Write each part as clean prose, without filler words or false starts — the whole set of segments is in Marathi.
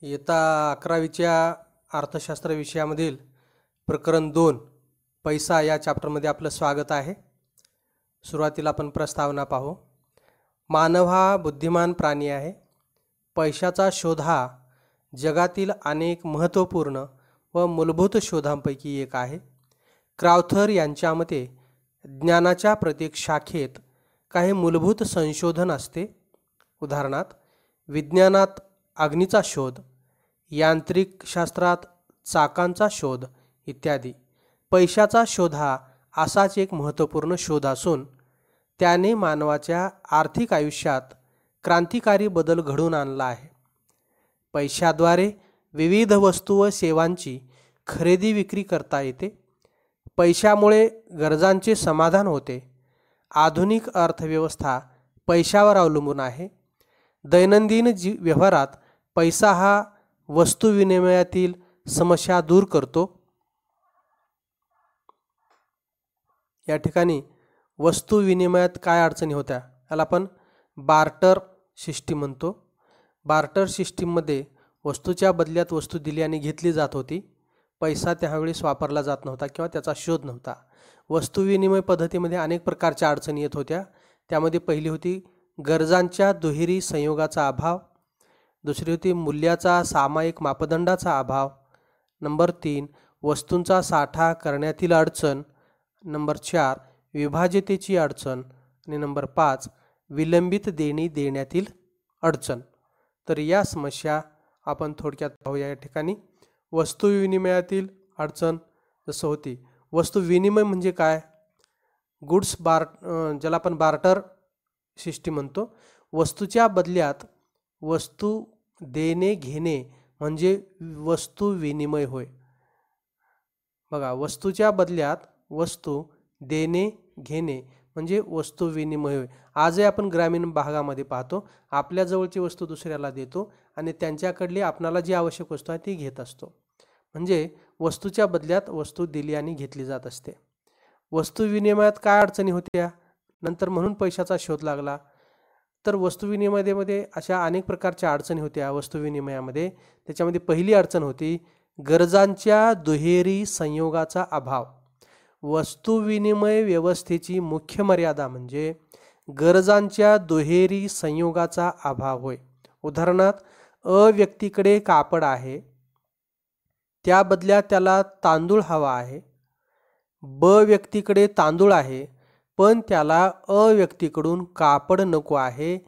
इयत्ता 11वीच्या अर्थशास्त्र विषयामधील प्रकरण 2 पैसा या चॅप्टरमध्ये आपलं स्वागत आहे. सुरुवातीला आपण प्रस्तावना पाहू. मानव हा बुद्धिमान प्राणी आहे. पैशाचा शोध हा जगातील अनेक महत्त्वपूर्ण व मूलभूत शोधांपैकी एक आहे. क्राउथर यांच्या मते ज्ञानाच्या प्रत्येक शाखेत काही मूलभूत संशोधन असते. उदाहरणार्थ विज्ञानात अग्नीचा शोध, यांत्रिक शास्त्रात चाकांचा शोध इत्यादी. पैशाचा शोध हा असाच एक महत्त्वपूर्ण शोध असून त्याने मानवाच्या आर्थिक आयुष्यात क्रांतिकारी बदल घडवून आणला आहे. पैशाद्वारे विविध वस्तू व सेवांची खरेदी विक्री करता येते. पैशामुळे गरजांचे समाधान होते. आधुनिक अर्थव्यवस्था पैशावर अवलंबून आहे. दैनंदिन व्यवहारात पैसा हा वस्तू विनिमयातील समस्या दूर करतो. या ठिकाणी वस्तू विनिमयात काय अडचणी होत्या याला आपण बार्टर सिस्टीम म्हणतो. बार्टर सिस्टीममध्ये वस्तूच्या बदल्यात वस्तू दिली आणि घेतली जात होती. पैसा त्यावेळेस वापरला जात नव्हता किंवा त्याचा शोध नव्हता. वस्तू विनिमय पद्धतीमध्ये अनेक प्रकारच्या अडचणी येत होत्या. त्यामध्ये पहिली होती गरजांच्या दुहेरी संयोगाचा अभाव. दुसरी होती मूल्याचा सामायिक मापदंडाचा अभाव. नंबर 3 वस्तूंचा साठा करण्यातील अडचण. नंबर 4 विभाज्यतेची अडचण. आणि नंबर 5 विलंबित देणी देण्यातील अडचण. तर या समस्या आपण थोडक्यात पाहूया. या ठिकाणी वस्तू विनिमयातील अडचण जसं होती. वस्तू विनिमय म्हणजे काय? गुड्स ज्याला आपण बार्टर सिस्टीम म्हणतो. वस्तूच्या बदल्यात वस्तू देणे घेणे म्हणजे वस्तू विनिमय होय. बघा, वस्तूच्या बदल्यात वस्तू देणे घेणे म्हणजे वस्तू विनिमय होय. आजही आपण ग्रामीण भागामध्ये पाहतो. आपल्या जवळची वस्तू दुसऱ्याला देतो आणि त्यांच्याकडली आपणाला जी आवश्यक वस्तू आहे ती घेत असतो. म्हणजे वस्तूच्या बदल्यात वस्तू दिली आणि घेतली जात असते. वस्तू विनिमयात काय अडचणी होत्या नंतर म्हणून पैशाचा शोध लागला. तर वस्तू विनिमयामध्ये अशा अनेक प्रकारच्या अडचणी होत्या. वस्तू विनिमयामध्ये त्याच्यामध्ये पहिली अडचण होती गरजांच्या दुहेरी संयोगाचा अभाव. वस्तू विनिमय व्यवस्थेची मुख्य मर्यादा म्हणजे गरजांच्या दुहेरी संयोगाचा अभाव होय. उदाहरणार्थ अ व्यक्तीकडे कापड आहे, त्या बदल्यात त्याला तांदूळ हवा आहे. ब व्यक्तीकडे तांदूळ आहे पण त्याला अ व्यक्तीकडून कापड नको आहे.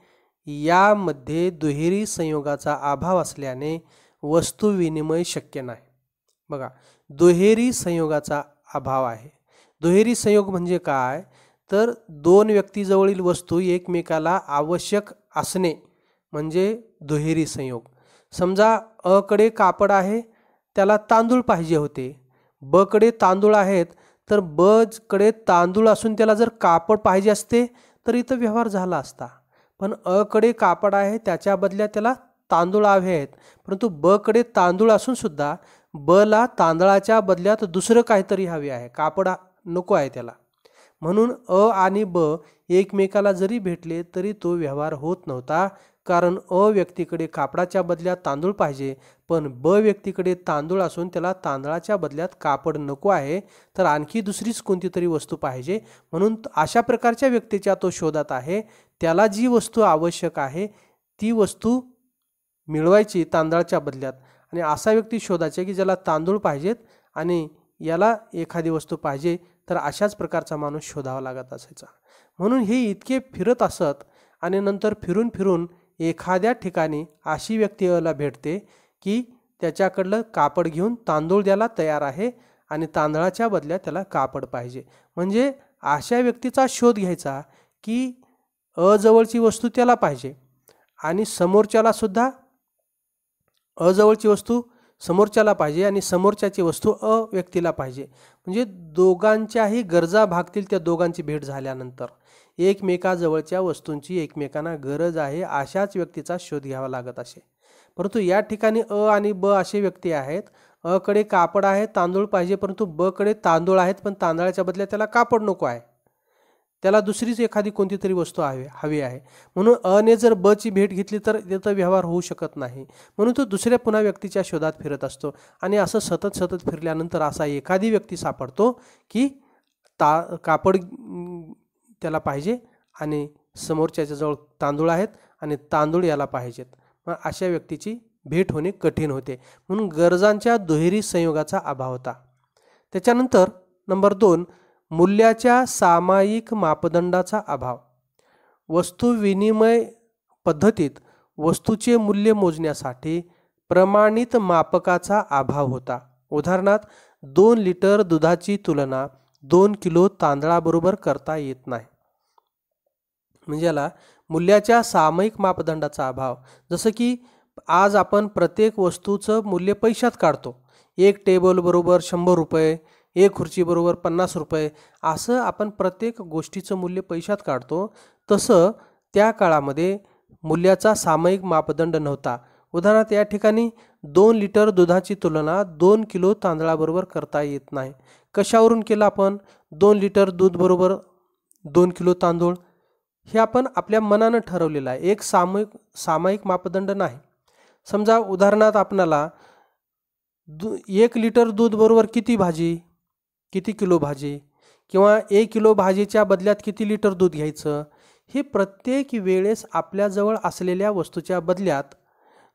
यामध्ये दुहेरी संयोगाचा अभाव असल्याने वस्तू विनिमय शक्य नाही. बघा, दुहेरी संयोगाचा अभाव आहे. दुहेरी संयोग म्हणजे काय? तर दोन व्यक्तीजवळील वस्तू एकमेकाला आवश्यक असणे म्हणजे दुहेरी संयोग. समजा अ कडे कापड आहे, त्याला तांदूळ पाहिजे होते. ब कडे तांदूळ आहेत तर ब कडे तांदूळ असून त्याला जर कापड पाहिजे असते तर इथं व्यवहार झाला असता. पण अ कडे कापड आहे, त्याच्या बदल्यात त्याला तांदूळ हवे आहेत. परंतु ब कडे तांदूळ असून सुद्धा ब ला तांदळाच्या बदल्यात दुसरं काहीतरी हवे आहे, कापड नको आहे त्याला. म्हणून अ आणि ब एकमेकाला जरी भेटले तरी तो व्यवहार होत नव्हता. कारण अ व्यक्तीकडे कापडाच्या बदल्यात तांदूळ पाहिजे पण ब व्यक्तीकडे तांदूळ असून त्याला तांदळाच्या बदल्यात कापड नको आहे. तर आणखी दुसरीच कोणती तरी वस्तू पाहिजे. म्हणून अशा प्रकारच्या व्यक्तीच्या तो शोधात आहे. त्याला जी वस्तू आवश्यक आहे ती वस्तू मिळवायची तांदळाच्या बदल्यात. आणि असा व्यक्ती शोधायचा की ज्याला तांदूळ पाहिजेत आणि याला एखादी वस्तू पाहिजे. तर अशाच प्रकारचा माणूस शोधावा लागत असायचा. म्हणून हे इतके फिरत असत आणि नंतर फिरून फिरून एखाद्या ठिकाणी अशी व्यक्ती अला भेटते की त्याच्याकडलं कापड घेऊन तांदूळ द्यायला तयार आहे आणि तांदळाच्या बदल्यात त्याला कापड पाहिजे. म्हणजे अशा व्यक्तीचा शोध घ्यायचा की अजवळची वस्तू त्याला पाहिजे आणि समोरच्याला सुद्धा अजवळची वस्तू समोरच्याला पाहिजे आणि समोरच्याची वस्तू अ व्यक्तीला पाहिजे. म्हणजे दोघांच्याही गरजा भागतील. त्या दोघांची भेट झाल्यानंतर एकमेकाजवळच्या वस्तूंची एकमेकांना गरज आहे अशाच व्यक्तीचा शोध घ्यावा लागत असे. परंतु या ठिकाणी अ आणि ब असे व्यक्ती आहेत. अ कडे कापड आहे, तांदूळ पाहिजे, परंतु ब कडे तांदूळ आहेत पण तांदळाच्या बदल्यात त्याला कापड नको आहे. त्याला दुसरीच एखादी कोणती तरी वस्तू हवी आहे. म्हणून अने जर ब ची भेट घेतली तर त्याचा व्यवहार होऊ शकत नाही. म्हणून तो दुसऱ्या पुन्हा व्यक्तीच्या शोधात फिरत असतो आणि असं सतत सतत फिरल्यानंतर असा एखादी व्यक्ती सापडतो की कापड त्याला पाहिजे आणि समोरच्याजवळ तांदूळ आहेत आणि तांदूळ याला पाहिजेत. मग अशा व्यक्तीची भेट होणे कठीण होते. म्हणून गरजांच्या दुहेरी संयोगाचा अभाव होता. त्याच्यानंतर नंबर 2, मूल्याच्या सामायिक मापदंडाचा अभाव. वस्तू विनिमय पद्धतीत वस्तूचे मूल्य मोजण्यासाठी प्रमाणित मापकाचा अभाव होता. उदाहरणार्थ 2 लिटर दुधाची तुलना 2 किलो तांदळाबरोबर करता येत नाही. म्हणजे याला मूल्याच्या सामायिक मापदंडाचा अभाव. जसं की आज आपण प्रत्येक वस्तूचं मूल्य पैशात काढतो. एक टेबल बरोबर 100 रुपये, एक खुर्ची बरोबर 50 रुपये, असं आपण प्रत्येक गोष्टीचं मूल्य पैशात काढतो. तसं त्या काळामध्ये मूल्याचा सामायिक मापदंड नव्हता. उदाहरणार्थ या ठिकाणी 2 लिटर दुधाची तुलना 2 किलो तांदळाबरोबर करता येत नाही. कशावरून केलं आपण? 2 लिटर दूध बरोबर 2 किलो तांदूळ हे आपण आपल्या मनानं ठरवलेलं आहे. एक सामायिक मापदंड नाही. समजा उदाहरणार्थ आपणाला 1 लिटर दूध बरोबर किती भाजी, किती किलो भाजी, किंवा 1 किलो भाजीच्या बदल्यात किती लिटर दूध घ्यायचं, हे प्रत्येक वेळेस आपल्याजवळ असलेल्या वस्तूच्या बदल्यात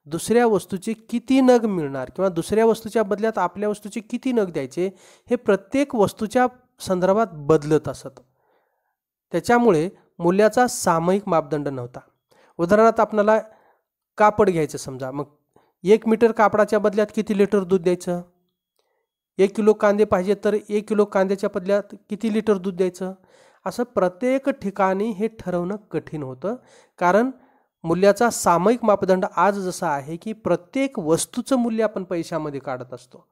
दुसऱ्या वस्तूचे किती नग मिळणार किंवा दुसऱ्या वस्तूच्या बदल्यात आपल्या वस्तूचे किती नग द्यायचे हे प्रत्येक वस्तूच्या संदर्भात बदलत असत. त्याच्यामुळे मूल्याचा सामायिक मापदंड नव्हता. उदाहरणार्थ आपल्याला कापड घ्यायचं समजा, मग 1 मीटर कापडाच्या बदल्यात किती लिटर दूध द्यायचं, 1 किलो कांदे पाहिजे तर 1 किलो कांद्याच्या बदल्यात किती लिटर दूध द्यायचं, असं प्रत्येक ठिकाणी हे ठरवणं कठीण होतं. कारण मूल्याचा सामायिक मापदंड आज जसा आहे की प्रत्येक वस्तूचं मूल्य आपण पैशामध्ये काढत असतो,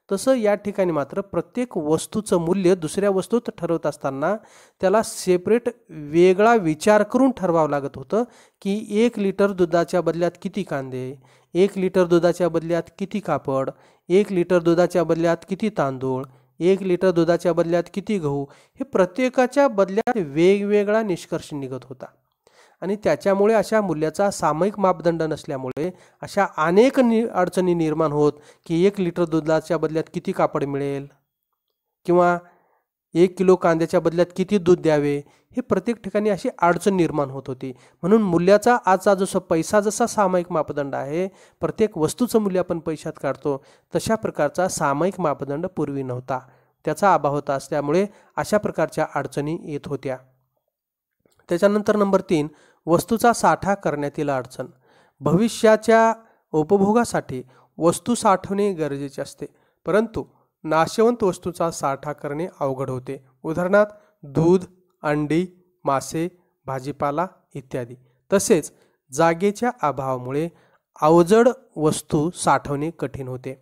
तसं या ठिकाणी मात्र प्रत्येक वस्तूचं मूल्य दुसऱ्या वस्तूत ठरवत असताना त्याला सेपरेट वेगळा विचार करून ठरवावं लागत होतं की 1 लिटर दुधाच्या बदल्यात किती कांदे, 1 लिटर दुधाच्या बदल्यात किती कापड, 1 लिटर दुधाच्या बदल्यात किती तांदूळ, 1 लिटर दुधाच्या बदल्यात किती गहू, हे प्रत्येकाच्या बदल्यात वेगवेगळा निष्कर्ष निघत होता. आणि त्याच्यामुळे अशा मूल्याचा सामायिक मापदंड नसल्यामुळे अशा अनेक अडचणी निर्माण होत की 1 लिटर दुधाच्या बदल्यात किती कापड मिळेल किंवा 1 किलो कांद्याच्या बदल्यात किती दूध द्यावे, हे प्रत्येक ठिकाणी अशी अडचण निर्माण होत होती. म्हणून मूल्याचा आजचा जसा पैसा जसा सामायिक मापदंड आहे, प्रत्येक वस्तूचं मूल्य आपण पैशात काढतो, तशा प्रकारचा सामायिक मापदंड पूर्वी नव्हता. त्याचा अभाव होता. असल्यामुळे अशा प्रकारच्या अडचणी येत होत्या. त्याच्यानंतर नंबर 3, वस्तूचा साठा करण्यातील अडचण. भविष्याच्या उपभोगासाठी वस्तू साठवणे गरजेचे असते, परंतु नाशवंत वस्तूचा साठा करणे अवघड होते. उदाहरणार्थ दूध, अंडी, मासे, भाजीपाला इत्यादी. तसेच जागेच्या अभावामुळे अवजड वस्तू साठवणे कठीण होते.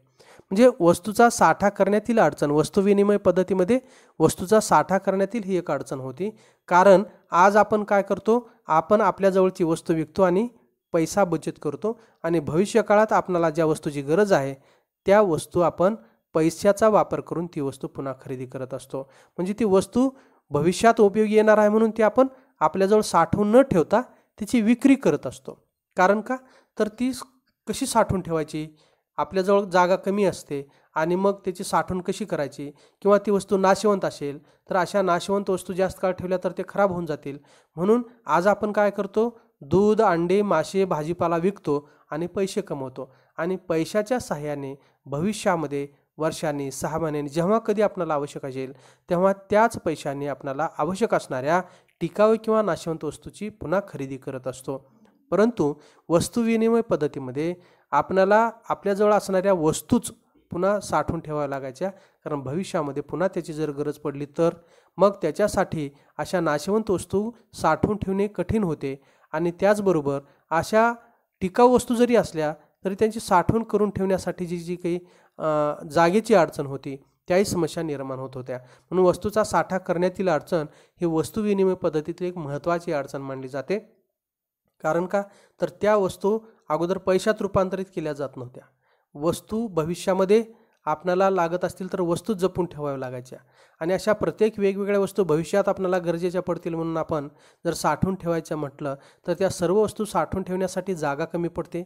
म्हणजे वस्तूचा साठा करण्यातील अडचण, वस्तू विनिमय पद्धतीमध्ये वस्तूचा साठा करण्यातील ही एक अडचण होती. कारण आज आपण काय करतो, आपण आपल्या जवळची वस्तू विकतो आणि पैसा बचत करतो आणि भविष्य काळात आपल्याला ज्या वस्तूची गरज आहे त्या वस्तू आपण पैशाचा वापर करून ती वस्तू पुन्हा खरेदी करत असतो. म्हणजे ती वस्तू भविष्यात उपयोगी येणार आहे म्हणून ती आपण आपल्याजवळ साठवून न ठेवता तिची विक्री करत असतो. कारण का, तर ती कशी साठवून ठेवायची, आपल्याजवळ जागा कमी असते आणि मग त्याची साठवण कशी करायची, किंवा ती वस्तू नाशवंत असेल तर अशा नाशवंत वस्तू जास्त काळ ठेवल्या तर ते खराब होऊन जातील. म्हणून आज आपण काय करतो, दूध, अंडे, मासे, भाजीपाला विकतो आणि पैसे कमवतो आणि पैशाच्या सहाय्याने भविष्यामध्ये वर्षांनी 6 महिन्यांनी जेव्हा कधी आपल्याला आवश्यक असेल तेव्हा त्याच पैशाने आपल्याला आवश्यक असणाऱ्या टिकाऊ किंवा नाशवंत वस्तूची पुन्हा खरेदी करत असतो. परंतु वस्तू विनिमय पद्धतीमध्ये आपल्याला आपल्याजवळ असणाऱ्या वस्तूच पुन्हा साठवून ठेवाव्या लागायच्या, कारण भविष्यामध्ये पुन्हा त्याची जर गरज पडली तर मग त्याच्यासाठी अशा नाशवंत वस्तू साठवून ठेवणे कठीण होते. आणि त्याचबरोबर अशा टिकाऊ वस्तू जरी असल्या तरी त्यांची साठवण करून ठेवण्यासाठी जी काही जागेची अडचण होती त्याही समस्या निर्माण होत होत्या. म्हणून वस्तूचा साठा करण्यातील अडचण ही वस्तू विनिमय पद्धतीतली एक महत्त्वाची अडचण मानली जाते. कारण का, तर त्या वस्तू अगोदर पैशात रूपांतरित केल्या जात नव्हत्या. वस्तू भविष्यामध्ये आपल्याला लागत असतील तर वस्तू जपून ठेवाव्या लागायच्या आणि अशा प्रत्येक वेगवेगळ्या वस्तू भविष्यात आपल्याला गरजेच्या पडतील म्हणून आपण जर साठवून ठेवायचं म्हटलं तर त्या सर्व वस्तू साठवून ठेवण्यासाठी जागा कमी पडते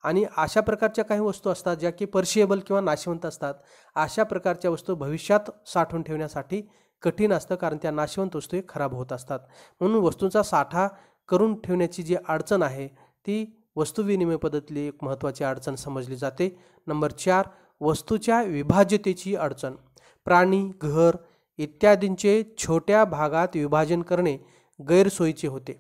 आणि अशा प्रकारच्या काही वस्तू असतात ज्या की पर्शिएबल किंवा नाशवंत असतात. अशा प्रकारच्या वस्तू भविष्यात साठवून ठेवण्यासाठी कठीण असतं कारण त्या नाशवंत वस्तू खराब होत असतात. म्हणून वस्तूंचा साठा करून ठेवण्याची जी अडचण आहे ती वस्तू विनिमय पद्धतीतली एक महत्त्वाची अडचण समजली जाते. नंबर 4, वस्तूच्या विभाज्यतेची अडचण. प्राणी, घर इत्यादींचे छोट्या भागात विभाजन करणे गैरसोयीचे होते.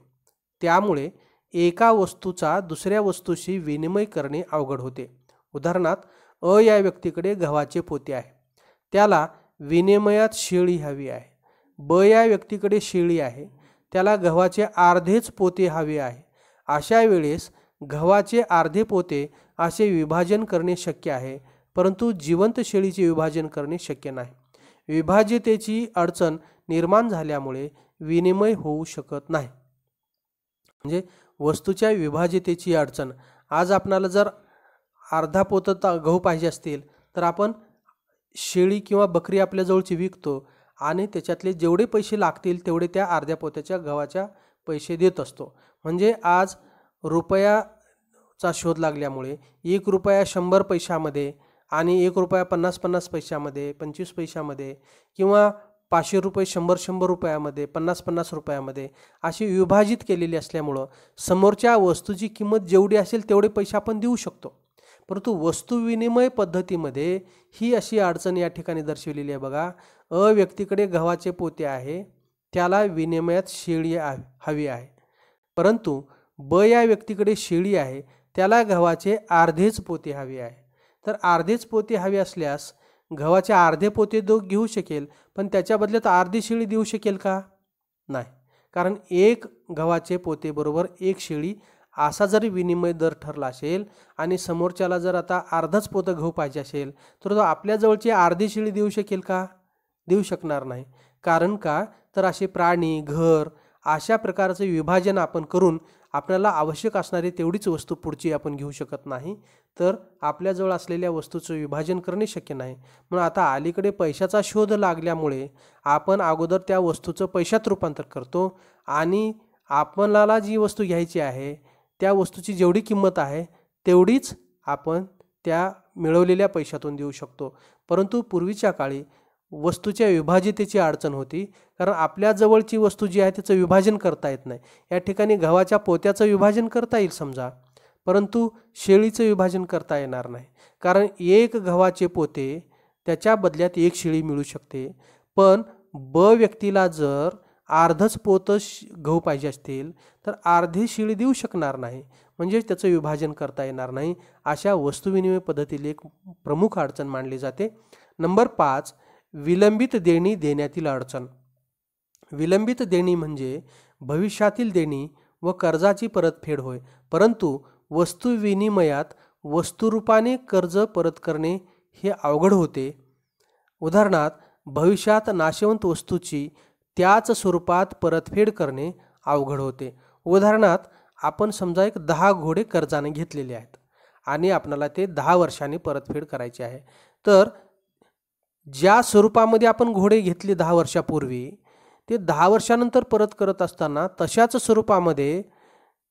त्यामुळे एका वस्तूचा दुसऱ्या वस्तूशी विनिमय करणे अवघड होते. उदाहरणार्थ, या व्यक्तीकडे गव्हाचे पोते आहे, त्याला विनिमयात शेळी हवी आहे. या व्यक्तीकडे शेळी आहे, त्याला गव्हाचे अर्धेच पोते हवे आहे. अशा वेळेस गव्हाचे अर्धे पोते असे विभाजन करणे शक्य आहे, परंतु जिवंत शेळीचे विभाजन करणे शक्य नाही. विभाज्यतेची अडचण निर्माण झाल्यामुळे विनिमय होऊ शकत नाही. म्हणजे वस्तूच्या विभाज्यतेची अडचण. आज आपणाला जर अर्धा पोत गहू पाहिजे असतील तर आपण शेळी किंवा बकरी आपल्याजवळची विकतो आणि त्याच्यातले जेवढे पैसे लागतील तेवढे त्या अर्ध्या पोत्याच्या गव्हाच्या पैसे देत असतो. म्हणजे आज रुपयाचा शोध लागल्यामुळे 1 रुपया 100 पैशामध्ये आणि 1 रुपया 50 पैशामध्ये, 25 पैशामध्ये किंवा 500 रुपये 100 रुपयामध्ये, 50 रुपयामध्ये अशी विभाजित केलेली असल्यामुळं समोरच्या वस्तूची किंमत जेवढी असेल तेवढे पैसे आपण देऊ शकतो. परंतु वस्तू विनिमय पद्धतीमध्ये ही अशी अडचण या ठिकाणी दर्शवलेली आहे बघा. व्यक्तीकडे गव्हाचे पोते आहे, त्याला विनिमयात शेळी हवी आहे, परंतु या व्यक्तीकडे शेळी आहे, त्याला गव्हाचे अर्धेच पोते हवे आहे. तर अर्धेच पोते हवे असल्यास गव्हाचे अर्धे पोते घेऊ शकेल, पण त्याच्या बदल्यात अर्धी शेळी देऊ शकेल का? नाही, कारण 1 गव्हाचे पोते बरोबर 1 शेळी असा जर विनिमय दर ठरला असेल आणि समोरच्याला जर आता अर्धच पोतं गहू पाहिजे असेल तर तो आपल्याजवळची अर्धी शेळी देऊ शकेल का? देऊ शकणार नाही. कारण का? तर असे प्राणी, घर अशा प्रकारचे विभाजन आपण करून आपल्याला आवश्यक असणारी तेवढीच वस्तू पुढची आपण घेऊ शकत नाही, तर आपल्याजवळ असलेल्या वस्तूचं विभाजन करणे शक्य नाही. म्हणून आता अलीकडे पैशाचा शोध लागल्यामुळे आपण अगोदर त्या वस्तूचं पैशात रूपांतर करतो आणि आपल्याला जी वस्तू घ्यायची आहे त्या वस्तूची जेवढी किंमत आहे तेवढीच आपण त्या मिळवलेल्या पैशातून देऊ शकतो. परंतु पूर्वीच्या काळी वस्तूच्या विभाज्यतेची अडचण होती, कारण आपल्या जवळची वस्तू जी आहे त्याचं विभाजन करता येत नाही. या ठिकाणी गव्हाच्या पोत्याचं विभाजन करता येईल समजा, परंतु शेळीचं विभाजन करता येणार नाही. कारण 1 गव्हाचे पोते त्याच्या बदल्यात 1 शेळी मिळू शकते, पण व्यक्तीला जर अर्धच पोतं गहू पाहिजे असतील तर अर्धी शेळी देऊ शकणार नाही, म्हणजे त्याचं विभाजन करता येणार नाही. अशा वस्तू विनिमय पद्धतीला एक प्रमुख अडचण मानली जाते. नंबर 5, विलंबित देणी देण्यातील अडचण. विलंबित देणी म्हणजे भविष्यातील देणी व कर्जाची परतफेड होय, परंतु वस्तू विनिमयात वस्तुरूपाने कर्ज परत करणे हे अवघड होते. उदाहरणार्थ, भविष्यात नाशवंत वस्तूची त्याच स्वरूपात परतफेड करणे अवघड होते. उदाहरणार्थ, आपण समजा एक 10 घोडे कर्जाने घेतलेले आहेत आणि आपल्याला ते 10 वर्षांनी परतफेड करायचे आहे. तर ज्या स्वरूपामध्ये आपण घोडे घेतले 10 वर्षापूर्वी ते 10 वर्षानंतर परत करत असताना तशाच स्वरूपामध्ये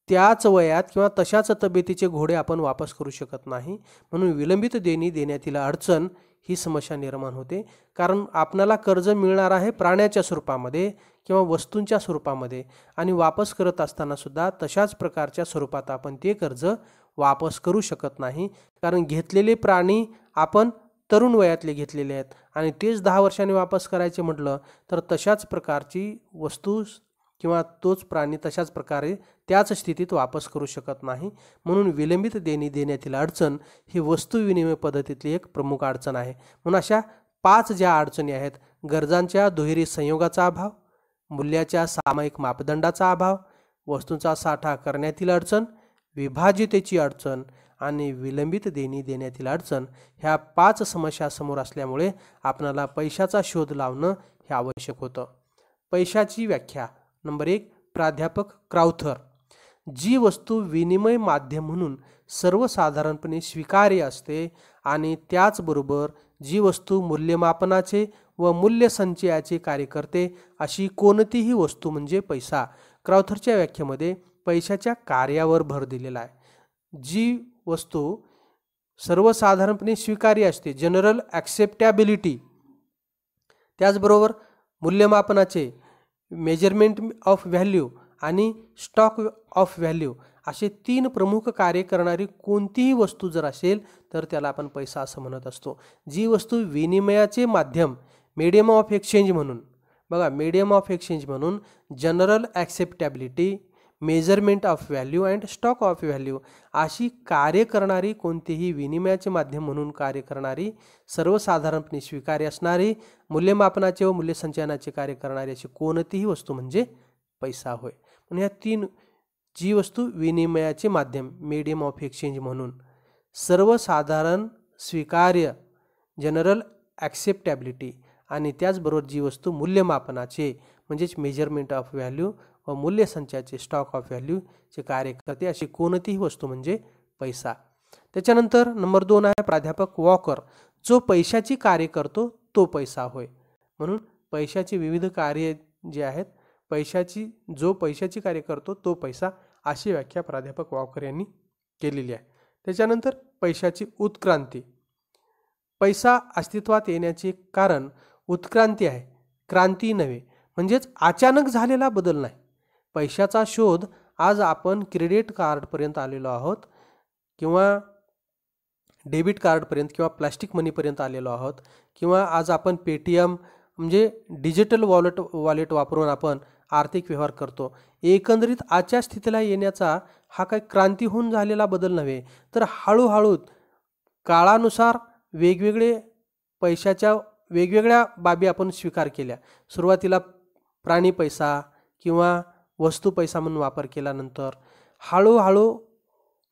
त्याच वयात किंवा तशाच तब्येतीचे घोडे आपण वापस करू शकत नाही. म्हणून विलंबित देणी देण्यातील अडचण ही समस्या निर्माण होते, कारण आपल्याला कर्ज मिळणार आहे प्राण्याच्या स्वरूपामध्ये किंवा वस्तूंच्या स्वरूपामध्ये आणि वापस करत असताना सुद्धा तशाच प्रकारच्या स्वरूपात आपण ते कर्ज वापस करू शकत नाही, कारण घेतलेले प्राणी आपण तरुण वयातले घेतलेले आहेत आणि तेच 10 वर्षांनी वापस करायचे म्हटलं तर तशाच प्रकारची वस्तू किंवा तोच प्राणी तशाच प्रकारे त्याच स्थितीत वापस करू शकत नाही. म्हणून विलंबित देणी देण्यातील अडचण ही वस्तू विनिमय पद्धतीतली एक प्रमुख अडचण आहे. म्हणून अशा 5 ज्या अडचणी आहेत, गरजांच्या दुहेरी संयोगाचा अभाव, मूल्याच्या सामायिक मापदंडाचा अभाव, वस्तूंचा साठा करण्यातील अडचण, विभाज्यतेची अडचण आणि विलंबित देणी देण्यातील अडचण, ह्या 5 समस्या समोर असल्यामुळे आपल्याला पैशाचा शोध लावणं हे आवश्यक होतं. पैशाची व्याख्या. नंबर 1, प्राध्यापक क्राउथर. जी वस्तू विनिमय माध्यम म्हणून सर्वसाधारणपणे स्वीकार्य असते आणि त्याचबरोबर जी वस्तू मूल्यमापनाचे व मूल्य संचयाचे कार्य करते अशी कोणतीही वस्तू म्हणजे पैसा. क्रॉथरच्या व्याख्येमध्ये पैशाच्या कार्यावर भर दिलेला आहे. जी वस्तू सर्वसाधारणपणे स्वीकार्य असते, जनरल ॲक्सेप्टॅबिलिटी, त्याचबरोबर मूल्यमापनाचे मेजरमेंट ऑफ व्हॅल्यू आणि स्टॉक ऑफ व्हॅल्यू असे 3 प्रमुख कार्य करणारी कोणतीही वस्तू जर असेल तर त्याला आपण पैसा असं म्हणत असतो. जी वस्तू विनिमयाचे माध्यम, मीडियम ऑफ एक्सचेंज म्हणून, बघा मीडियम ऑफ एक्सचेंज म्हणून general acceptability, measurement of value and stock of value अशी कार्य करणारी, कोणतेही विनिमयाचे माध्यम म्हणून कार्य करणारी, सर्वसाधारणपणे स्वीकार्य असणारी, मूल्यमापनाचे व मूल्यसंचयनाचे कार्य करणारी अशी कोणतीही वस्तू म्हणजे पैसा होय. म्हणून ह्या 3, जी वस्तू विनिमयाचे माध्यम, मीडियम ऑफ एक्सचेंज म्हणून, सर्वसाधारण स्वीकार्य, जनरल ॲक्सेप्टॅबिलिटी, आणि त्याचबरोबर जी वस्तू मूल्यमापनाचे म्हणजेच मेजरमेंट ऑफ व्हॅल्यू व मूल्य संचयाचे स्टॉक ऑफ व्हॅल्यूचे कार्य करते अशी कोणतीही वस्तू म्हणजे पैसा. त्याच्यानंतर नंबर 2 आहे प्राध्यापक वॉकर, जो पैशाची कार्य करतो तो पैसा होय. म्हणून पैशाची विविध कार्य जे आहेत, जो पैशाची कार्य करतो तो पैसा, अशी व्याख्या प्राध्यापक वॉकर यांनी केलेली आहे. त्याच्यानंतर पैशाची उत्क्रांती. पैसा अस्तित्वात येण्याचे कारण उत्क्रांती आहे, क्रांती नव्हे. म्हणजेच अचानक झालेला बदल नाही. पैशाचा शोध आज आपण क्रेडिट कार्डपर्यंत आलेलो आहोत, किंवा डेबिट कार्डपर्यंत, किंवा प्लास्टिक मनीपर्यंत आलेलो आहोत, किंवा आज आपण पेटीएम म्हणजे डिजिटल वॉलेट वापरून आपण आर्थिक व्यवहार करतो. एकंदरीत आजच्या स्थितीला येण्याचा हा काही क्रांती होऊन झालेला बदल नव्हे, तर हळूहळू काळानुसार पैशाच्या वेगवेगळ्या बाबी आपण स्वीकार केल्या. सुरुवातीला प्राणी पैसा किंवा वस्तू पैसा म्हणून वापर केल्यानंतर हळूहळू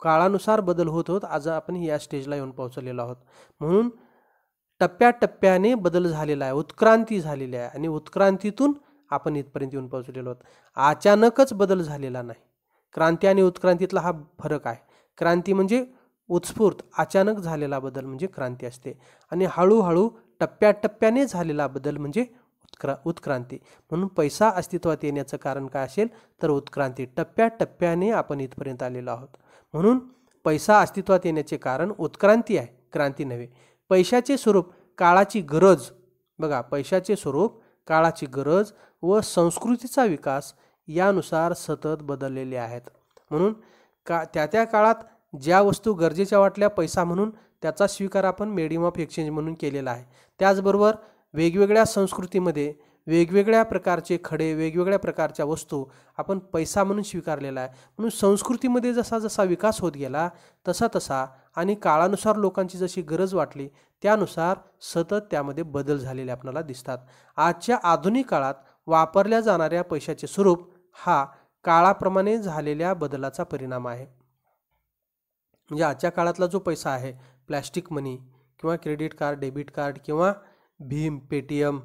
काळानुसार बदल होत होत आज आपण या स्टेजला येऊन पोहोचलेलो आहोत. म्हणून टप्प्याटप्प्याने बदल झालेला आहे, उत्क्रांती झालेली आहे, आणि उत्क्रांतीतून आपण इथपर्यंत येऊन पोहोचलेलो आहोत. अचानकच बदल झालेला नाही. क्रांती आणि उत्क्रांतीतला हा फरक आहे. क्रांती म्हणजे उत्स्फूर्त अचानक झालेला बदल म्हणजे क्रांती असते, आणि हळूहळू टप्प्याटप्प्याने झालेला बदल म्हणजे उत्क्रांती. म्हणून पैसा अस्तित्वात येण्याचं कारण काय असेल तर उत्क्रांती. टप्प्याटप्प्याने आपण इथपर्यंत आलेलो आहोत. म्हणून पैसा अस्तित्वात येण्याचे कारण उत्क्रांती आहे, क्रांती नव्हे. पैशाचे स्वरूप काळाची गरज, बघा पैशाचे स्वरूप काळाची गरज व संस्कृतीचा विकास यानुसार सतत बदललेले आहेत. म्हणून त्या काळात ज्या वस्तू गरजेच्या वाटल्या पैसा म्हणून त्याचा स्वीकार आपण मीडियम ऑफ एक्सचेंज म्हणून केलेला आहे. त्याचबरोबर वेगवेगळ्या संस्कृतीमध्ये वेगवेगळ्या प्रकारचे खडे, वेगवेगळ्या प्रकारच्या वस्तू आपण पैसा म्हणून स्वीकारलेला आहे. म्हणून संस्कृतीमध्ये जसा जसा विकास होत गेला तसा तसा, आणि काळानुसार लोकांची जशी गरज वाटली त्यानुसार सतत त्यामध्ये बदल झालेले आपल्याला दिसतात. आजच्या आधुनिक काळात वापरल्या जाणाऱ्या पैशाचे स्वरूप हा काळाप्रमाणे झालेल्या बदलाचा परिणाम आहे. म्हणजे आजच्या काळातला जो पैसा आहे, प्लॅस्टिक मनी किंवा क्रेडिट कार्ड, डेबिट कार्ड किंवा भीम, पेटीएम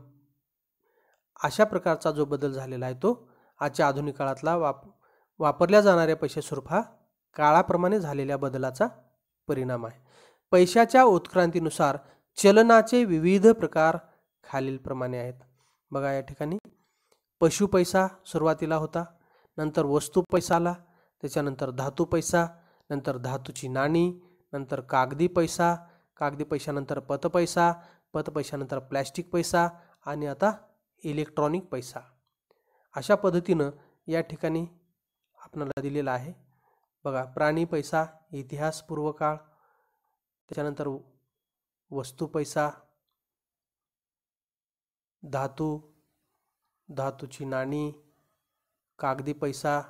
अशा प्रकारचा जो बदल झालेला आहे तो आजच्या आधुनिक काळातला वापरल्या जाणाऱ्या पैसे स्वरूप हा काळाप्रमाणे झालेल्या बदलाचा परिणाम आहे. पैशाच्या उत्क्रांतीनुसार चलनाचे विविध प्रकार खालीलप्रमाणे आहेत. बघा या ठिकाणी पशु पैसा सुरुवातीला होता, नंतर वस्तू पैसा आला, त्याच्यानंतर धातू पैसा, नंतर धातूची नाणी, नंतर कागदी पैसा, कागदी पैशानंतर पतपैसा, पतपैशानंतर प्लॅस्टिक पैसा, आणि आता इलेक्ट्रॉनिक पैसा. अशा पद्धतीनं या ठिकाणी आपल्याला दिलेला आहे. बघा प्राणी पैसा, इतिहास पूर्व काळ, त्याच्यानंतर वस्तू पैसा, धातू, धातूची नाणी, कागदी पैसा,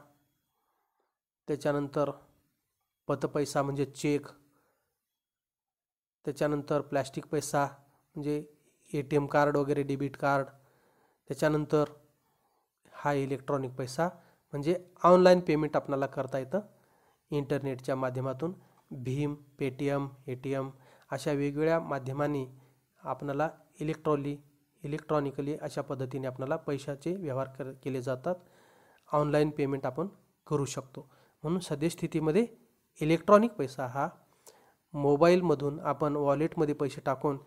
त्याच्यानंतर पतपैसा म्हणजे चेक, त्याच्यानंतर प्लॅस्टिक पैसा म्हणजे ATM कार्ड वगैरे, डेबिट कार्ड, त्याच्यानंतर हा इलेक्ट्रॉनिक पैसा म्हणजे ऑनलाईन पेमेंट आपल्याला करता येतं इंटरनेटच्या माध्यमातून. भीम, पेटीएम, ATM अशा वेगवेगळ्या माध्यमांनी आपल्याला इलेक्ट्रॉनिकली अशा पद्धतीने आपल्याला पैशाचे व्यवहार केले जातात. ऑनलाईन पेमेंट आपण करू शकतो. म्हणून सद्यस्थितीमध्ये इलेक्ट्रॉनिक पैसा हा मोबाईलमधून आपण वॉलेटमध्ये पैसे टाकून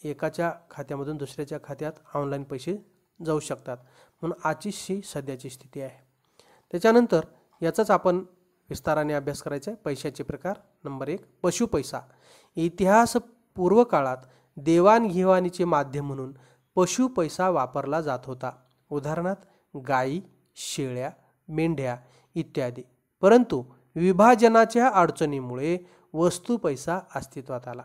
एकाच्या खात्यामधून दुसऱ्याच्या खात्यात ऑनलाईन पैसे जाऊ शकतात. म्हणून आजची सध्याची स्थिती आहे. त्याच्यानंतर याचाच आपण विस्ताराने अभ्यास करायचा आहे. पैशाचे प्रकार. नंबर 1, पशुपैसा. इतिहास पूर्व काळात देवाणघेवाणीचे माध्यम म्हणून पशुपैसा वापरला जात होता. उदाहरणार्थ गायी, शेळ्या, मेंढ्या इत्यादी. परंतु विभाजनाच्या अडचणीमुळे वस्तू पैसा अस्तित्वात आला.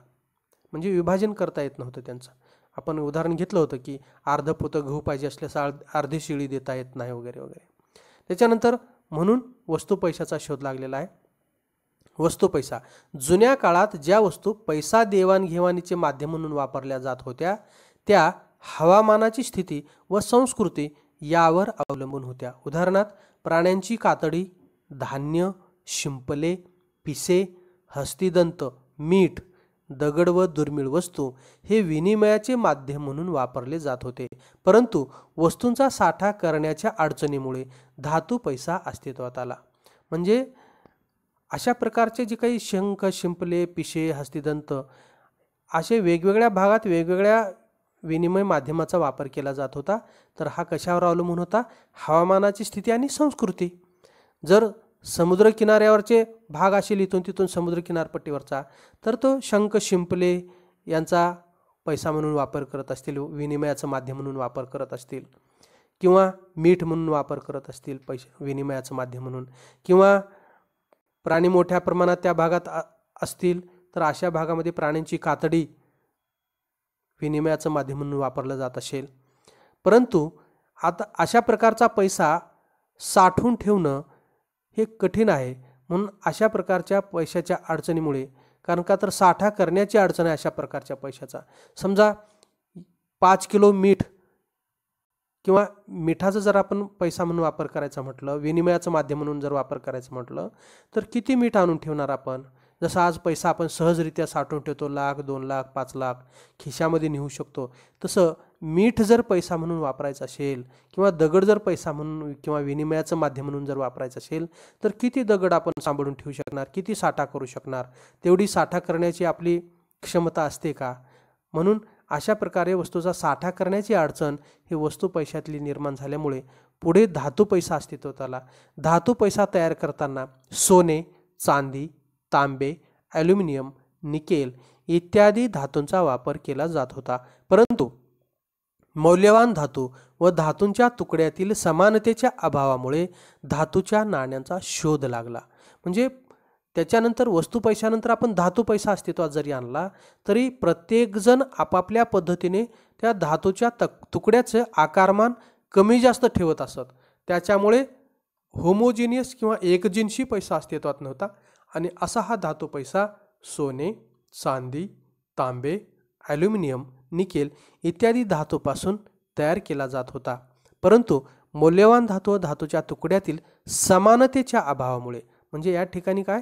म्हणजे विभाजन करता येत नव्हतं त्यांचं. आपण उदाहरण घेतलं होतं की अर्ध पोतं गहू पाहिजे असल्यास अर्धी शिळी देता येत नाही वगैरे वगैरे. त्याच्यानंतर म्हणून वस्तू पैशाचा शोध लागलेला आहे. वस्तू पैसा. जुन्या काळात ज्या वस्तू पैसा देवाणघेवाणीचे माध्यम म्हणून वापरल्या जात होत्या त्या हवामानाची स्थिती व संस्कृती यावर अवलंबून होत्या. उदाहरणार्थ प्राण्यांची कातडी, धान्य, शिंपले, पिसे, हस्तिदंत, मीठ, दगड व दुर्मिळ वस्तू हे विनिमयाचे माध्यम म्हणून वापरले जात होते. परंतु वस्तूंचा साठा करण्याच्या अडचणीमुळे धातू पैसा अस्तित्वात आला. म्हणजे अशा प्रकारचे जे काही शंख, शिंपले, पिशे, हस्तिदंत असे वेगवेगळ्या भागात वेगवेगळ्या विनिमय माध्यमाचा वापर केला जात होता. तर हा कशावर अवलंबून होता? हवामानाची स्थिती आणि संस्कृती. जर समुद्र किनाऱ्यावरचे भाग असेल इथून तिथून समुद्र किनारपट्टीवरचा, तर तो शंख, शिंपले यांचा पैसा म्हणून वापर करत असतील, विनिमयाचं माध्यम म्हणून वापर करत असतील, किंवा मीठ म्हणून वापर करत असतील पैसे विनिमयाचं माध्यम म्हणून, किंवा प्राणी मोठ्या प्रमाणात त्या भागात असतील तर अशा भागामध्ये प्राण्यांची कातडी विनिमयाचं माध्यम म्हणून वापरलं जात असेल. परंतु आता अशा प्रकारचा पैसा साठवून ठेवणं हे कठीण आहे. म्हणून अशा प्रकारच्या पैशाच्या अडचणीमुळे, कारण का तर साठा करण्याची अडचण आहे अशा प्रकारच्या पैशाचा. समजा 5 किलो मीठ किंवा मिठाचा जर आपण पैसा म्हणून वापर करायचा म्हटलं, विनिमयाचं माध्यम म्हणून जर वापर करायचं म्हटलं तर किती मीठ आणून ठेवणार आपण? जसं आज पैसा आपण सहजरित्या साठवून ठेवतो, 1,00,000, 2,00,000, 5,00,000 खिशामध्ये नेऊ शकतो, तसं मीठ जर पैसा म्हणून वापरायचं असेल किंवा दगड जर पैसा म्हणून किंवा विनिमयाचं माध्यम म्हणून जर वापरायचं असेल तर किती दगड आपण सांभाळून ठेवू शकणार, किती साठा करू शकणार? तेवढी साठा करण्याची आपली क्षमता असते का? म्हणून अशा प्रकारे वस्तूचा साठा करण्याची अडचण ही वस्तू पैशातली निर्माण झाल्यामुळे पुढे धातू पैसा अस्तित्वात आला. धातू पैसा तयार करताना सोने, चांदी, तांबे, ॲल्युमिनियम, निकेल इत्यादी धातूंचा वापर केला जात होता. परंतु मौल्यवान धातू व धातूंच्या तुकड्यातील समानतेच्या अभावामुळे धातूच्या नाण्यांचा शोध लागला. म्हणजे त्याच्यानंतर वस्तू पैशानंतर आपण धातू पैसा अस्तित्वात जरी आणला तरी प्रत्येकजण आपापल्या पद्धतीने त्या धातूच्या तुकड्याचं आकारमान कमी जास्त ठेवत असत. त्याच्यामुळे होमोजिनियस किंवा एकजिनसी पैसा अस्तित्वात नव्हता. आणि असा हा धातू पैसा सोने, चांदी, तांबे, ॲल्युमिनियम, निकेल इत्यादी धातूपासून तयार केला जात होता. परंतु मौल्यवान धातू व धातूच्या तुकड्यातील समानतेच्या अभावामुळे, म्हणजे या ठिकाणी काय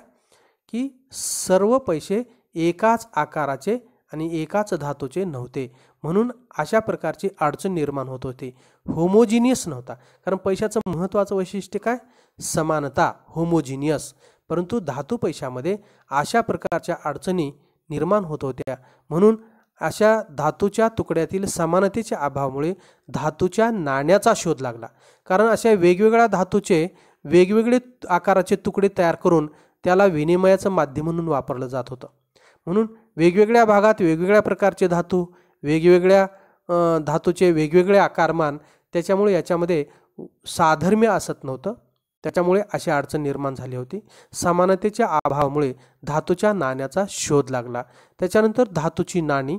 की सर्व पैसे एकाच आकाराचे आणि एकाच धातूचे नव्हते, म्हणून अशा प्रकारची अडचण निर्माण होत होती. होमोजिनियस नव्हता. कारण पैशाचं महत्त्वाचं वैशिष्ट्य काय? समानता, होमोजिनियस. परंतु धातू पैशामध्ये अशा प्रकारच्या अडचणी निर्माण होत होत्या. म्हणून अशा धातूच्या तुकड्यातील समानतेच्या अभावामुळे धातूच्या नाण्याचा शोध लागला. कारण अशा वेगवेगळ्या धातूचे वेगवेगळे आकाराचे तुकडे तयार करून त्याला विनिमयाचं माध्यम म्हणून वापरलं जात होतं. म्हणून वेगवेगळ्या भागात वेगवेगळ्या प्रकारचे धातू, वेगवेगळ्या धातूचे वेगवेगळे आकारमान, त्याच्यामुळे याच्यामध्ये साधर्म्य असत नव्हतं. त्याच्यामुळे अशी अडचण निर्माण झाली होती. समानतेच्या अभावामुळे धातूच्या नाण्याचा शोध लागला. त्याच्यानंतर धातूची नाणी.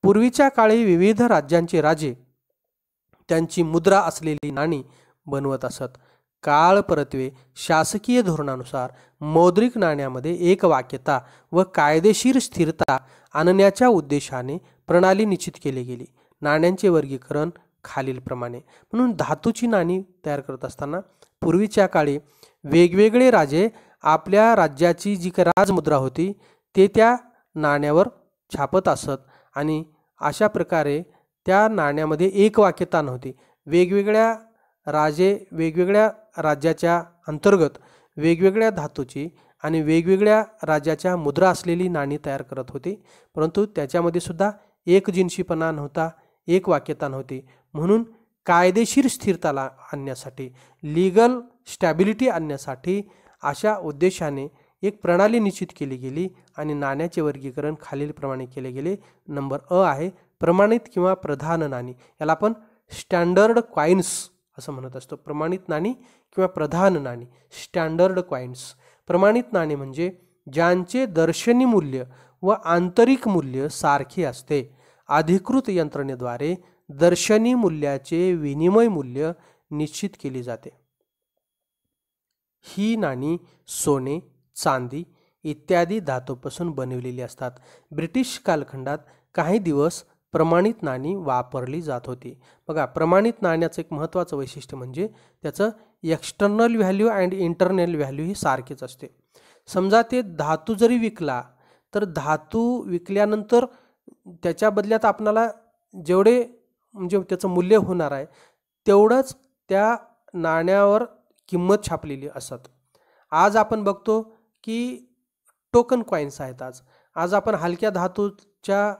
पूर्वीच्या काळी विविध राज्यांचे राजे त्यांची मुद्रा असलेली नाणी बनवत असत. काळ परत्वे शासकीय धोरणानुसार मौद्रिक नाण्यामध्ये एकवाक्यता व कायदेशीर स्थिरता आणण्याच्या उद्देशाने प्रणाली निश्चित केली गेली. नाण्यांचे वर्गीकरण खालीलप्रमाणे. म्हणून धातूची नाणी तयार करत असताना पूर्वीच्या काळी वेगवेगळे राजे आपल्या राज्याची जी काही राजमुद्रा होती ते त्या नाण्यावर छापत असत आणि अशा प्रकारे त्या नाण्यामध्ये एकवाक्यता नव्हती. वेगवेगळ्या राजे वेगवेगळ्या राज्याच्या अंतर्गत वेगवेगळ्या धातूची आणि वेगवेगळ्या राज्याच्या मुद्रा असलेली नाणी तयार करत होती. परंतु त्याच्यामध्ये सुद्धा एकजिनसीपणा नव्हता, एकवाक्यता नव्हती. म्हणून कायदेशीर स्थिरताला आणण्यासाठी, लीगल स्टॅबिलिटी आणण्यासाठी अशा उद्देशाने एक प्रणाली निश्चित केली गेली आणि नाण्याचे वर्गीकरण खालीलप्रमाणे केले गेले. नंबर अ आहे प्रमाणित किंवा प्रधान नाणी. याला आपण स्टँडर्ड कॉईन्स असं म्हणत असतो. प्रमाणित नाणी किंवा प्रधान नाणी, स्टँडर्ड कॉईन्स. प्रमाणित नाणी म्हणजे ज्यांचे दर्शनी मूल्य व आंतरिक मूल्य सारखे असते. अधिकृत यंत्रणेद्वारे दर्शनी मूल्याचे विनिमय मूल्य निश्चित केले जाते. ही नाणी सोने, चांदी इत्यादी धातूपासून बनवलेली असतात. ब्रिटिश कालखंडात काही दिवस प्रमाणित नाणी वापरली जात होती. बघा, प्रमाणित नाण्याचं एक महत्त्वाचं वैशिष्ट्य म्हणजे त्याचं external value and internal value ही सारखीच असते. समजा ते धातू जरी विकला तर धातू विकल्यानंतर त्याच्या बदल्यात आपणाला जेवढे म्हणजे त्याचं मूल्य होणार आहे तेवढंच त्या नाण्यावर किंमत छापलेली असतात. आज आपण बघतो की टोकन कॉईन्स आहेत. आज आपण हलक्या धातूच्या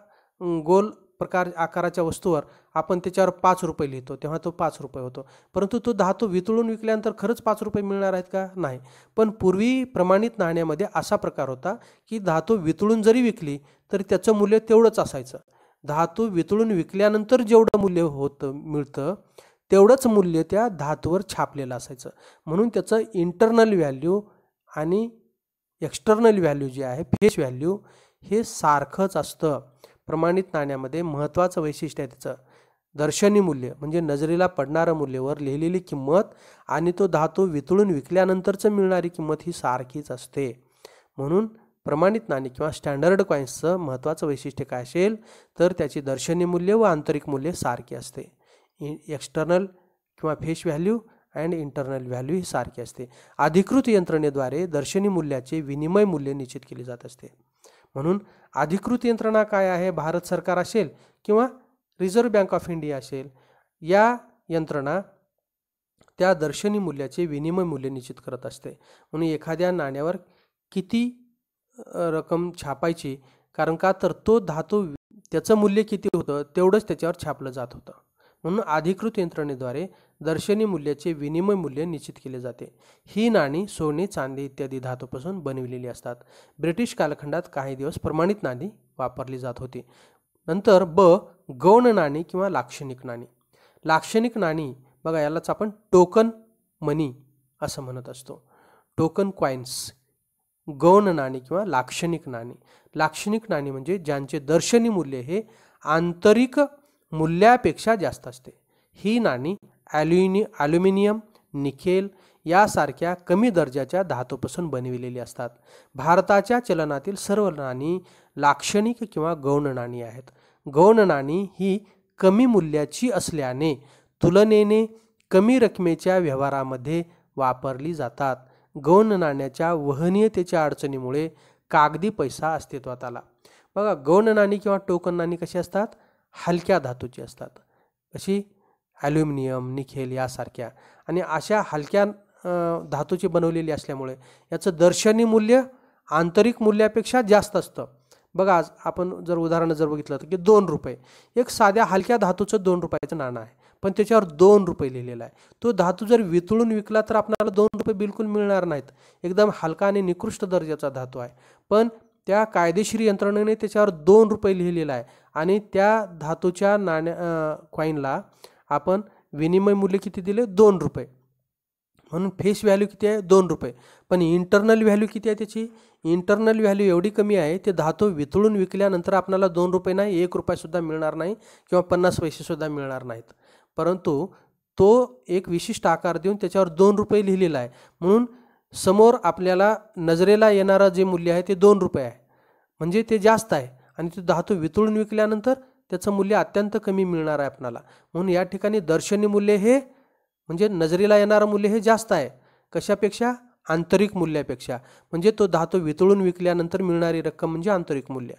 गोल प्रकार आकाराच्या वस्तूवर आपण त्याच्यावर 5 रुपये लिहितो, तेव्हा तो 5 रुपये होतो. परंतु तो धातू वितळून विकल्यानंतर खरंच 5 रुपये मिळणार आहेत का? नाही. पण पूर्वी प्रमाणित नाण्यामध्ये असा प्रकार होता की धातू वितळून जरी विकली तरी त्याचं मूल्य तेवढंच असायचं. धातू वितळून विकल्यानंतर जेवढं मूल्य मिळतं तेवढंच मूल्य त्या धातूवर छापलेलं असायचं. म्हणून त्याचं इंटरनल व्हॅल्यू आणि एक्सटर्नल व्हॅल्यू जे आहे, फेस व्हॅल्यू, हे सारखंच असतं. प्रमाणित नाण्यामध्ये महत्त्वाचं वैशिष्ट्य आहे त्याचं दर्शनी मूल्य म्हणजे नजरेला पडणारं मूल्यवर लिहिलेली किंमत आणि तो धातू वितळून विकल्यानंतरचं मिळणारी किंमत ही सारखीच असते. म्हणून प्रमाणित नाणी किंवा स्टँडर्ड कॉईन्सचं महत्त्वाचं वैशिष्ट्य काय असेल तर त्याची दर्शनी मूल्य व आंतरिक मूल्य सारखे असते. एक्सटर्नल किंवा face value and internal value ही सारखी असते. अधिकृत यंत्रणेद्वारे दर्शनी मूल्याचे विनिमय मूल्य निश्चित केले जात असते. म्हणून अधिकृत यंत्रणा काय आहे? भारत सरकार असेल किंवा रिझर्व्ह बँक ऑफ इंडिया असेल, या यंत्रणा त्या दर्शनी मूल्याचे विनिमय मूल्य निश्चित करत असते. म्हणून एखाद्या नाण्यावर किती रक्कम छापायची, कारण का तर तो धातू त्याचं मूल्य किती होतं तेवढंच त्याच्यावर छापलं जात होतं. म्हणून अधिकृत यंत्रणेद्वारे दर्शनी मूल्याचे विनिमय मूल्य निश्चित केले जाते. ही नाणी सोने, चांदी इत्यादी धातूपासून बनविलेली असतात. ब्रिटिश कालखंडात काही दिवस प्रमाणित नाणी वापरली जात होती. नंतर ब गौण नाणी किंवा लाक्षणिक नाणी. लाक्षणिक नाणी बघा, यालाच आपण टोकन मनी असं म्हणत असतो. Token coins. गौण नाणी किंवा लाक्षणिक नाणी. लाक्षणिक नाणी म्हणजे ज्यांचे दर्शनी मूल्य हे आंतरिक मूल्यापेक्षा जास्त असते. ही नाणी ॲल्युमिनियम, निकेल यासारख्या कमी दर्जाच्या धातूपासून बनविलेली असतात. भारताच्या चलनातील सर्व नाणी लाक्षणिक किंवा गौण नाणी आहेत. गौण नाणी ही कमी मूल्याची असल्याने तुलनेने कमी रकमेच्या व्यवहारामध्ये वापरली जातात. गौण नाण्याच्या वहनीयतेच्या अडचणीमुळे कागदी पैसा अस्तित्वात आला. बघा, गौण नाणी किंवा टोकन नाणी कशी असतात? हलक्या धातूची असतात. कशी? ॲल्युमिनियम, निकेल यासारख्या. आणि अशा हलक्या धातूची बनवलेली असल्यामुळे याचं दर्शनी मूल्य आंतरिक मूल्यापेक्षा जास्त असतं. बघा, आज आपण जर उदाहरण बघितलं तर की 2 रुपये एक साध्या हलक्या धातूचं 2 रुपयाचं नाणं आहे, पण त्याच्यावर 2 रुपये लिहिलेलं आहे. तो धातू जर वितळून विकला तर आपल्याला 2 रुपये बिलकुल मिळणार नाहीत. एकदम हलका आणि निकृष्ट दर्जाचा धातू आहे, पण त्या कायदेशीर यंत्रणेने त्याच्यावर 2 रुपये लिहिलेला आहे आणि त्या धातूच्या कॉईनला आपण विनिमय मूल्य किती दिले? 2 रुपये. म्हणून फेस व्हॅल्यू किती आहे? 2 रुपये. पण इंटरनल व्हॅल्यू किती आहे त्याची? इंटरनल व्हॅल्यू एवढी कमी आहे, ते धातू वितळून विकल्यानंतर आपल्याला 2 रुपये नाही, 1 रुपयासुद्धा मिळणार नाही किंवा 50 पैसेसुद्धा मिळणार नाहीत. परंतु तो एक विशिष्ट आकार देऊन त्याच्यावर 2 रुपये लिहिलेला आहे. म्हणून समोर आपल्याला नजरेला येणारं जे मूल्य आहे ते 2 रुपये आहे, म्हणजे ते जास्त आहे. आणि तो धातू वितळून विकल्यानंतर त्याचं मूल्य अत्यंत कमी मिळणार आहे आपल्याला. म्हणून या ठिकाणी दर्शनी मूल्य हे म्हणजे नजरेला येणारं मूल्य हे जास्त आहे. कशापेक्षा? आंतरिक मूल्यापेक्षा. म्हणजे तो धातू वितळून विकल्यानंतर मिळणारी रक्कम म्हणजे आंतरिक मूल्य.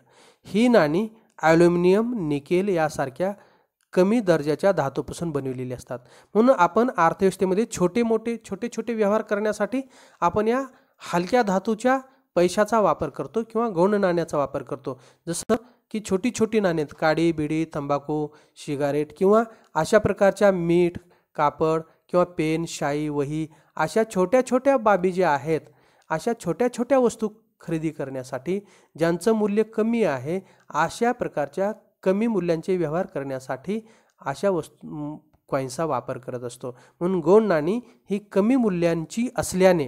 ही नाणी ॲल्युमिनियम, निकेल यासारख्या कमी दर्जाच्या धातूपासून बनवलेली असतात. म्हणून आपण अर्थव्यवस्थेमध्ये छोटे छोटे व्यवहार करण्यासाठी आपण या हलक्या धातूच्या पैशाचा वापर करतो किंवा गौण नाण्याचा वापर करतो. जसं की छोटी छोटी नाणी, काडी, बिडी, तंबाखू, सिगारेट किंवा अशा प्रकारच्या मीठ, कापड किंवा पेन, शाई, वही अशा छोट्या छोट्या बाबी ज्या आहेत, अशा छोट्या छोट्या वस्तू खरेदी करण्यासाठी ज्यांचं मूल्य कमी आहे, अशा प्रकारच्या कमी मूल्यांचे व्यवहार करण्यासाठी अशा वस्तू कॉईन्सचा वापर करत असतो. म्हणून गौण नाणी ही कमी मूल्यांची असल्याने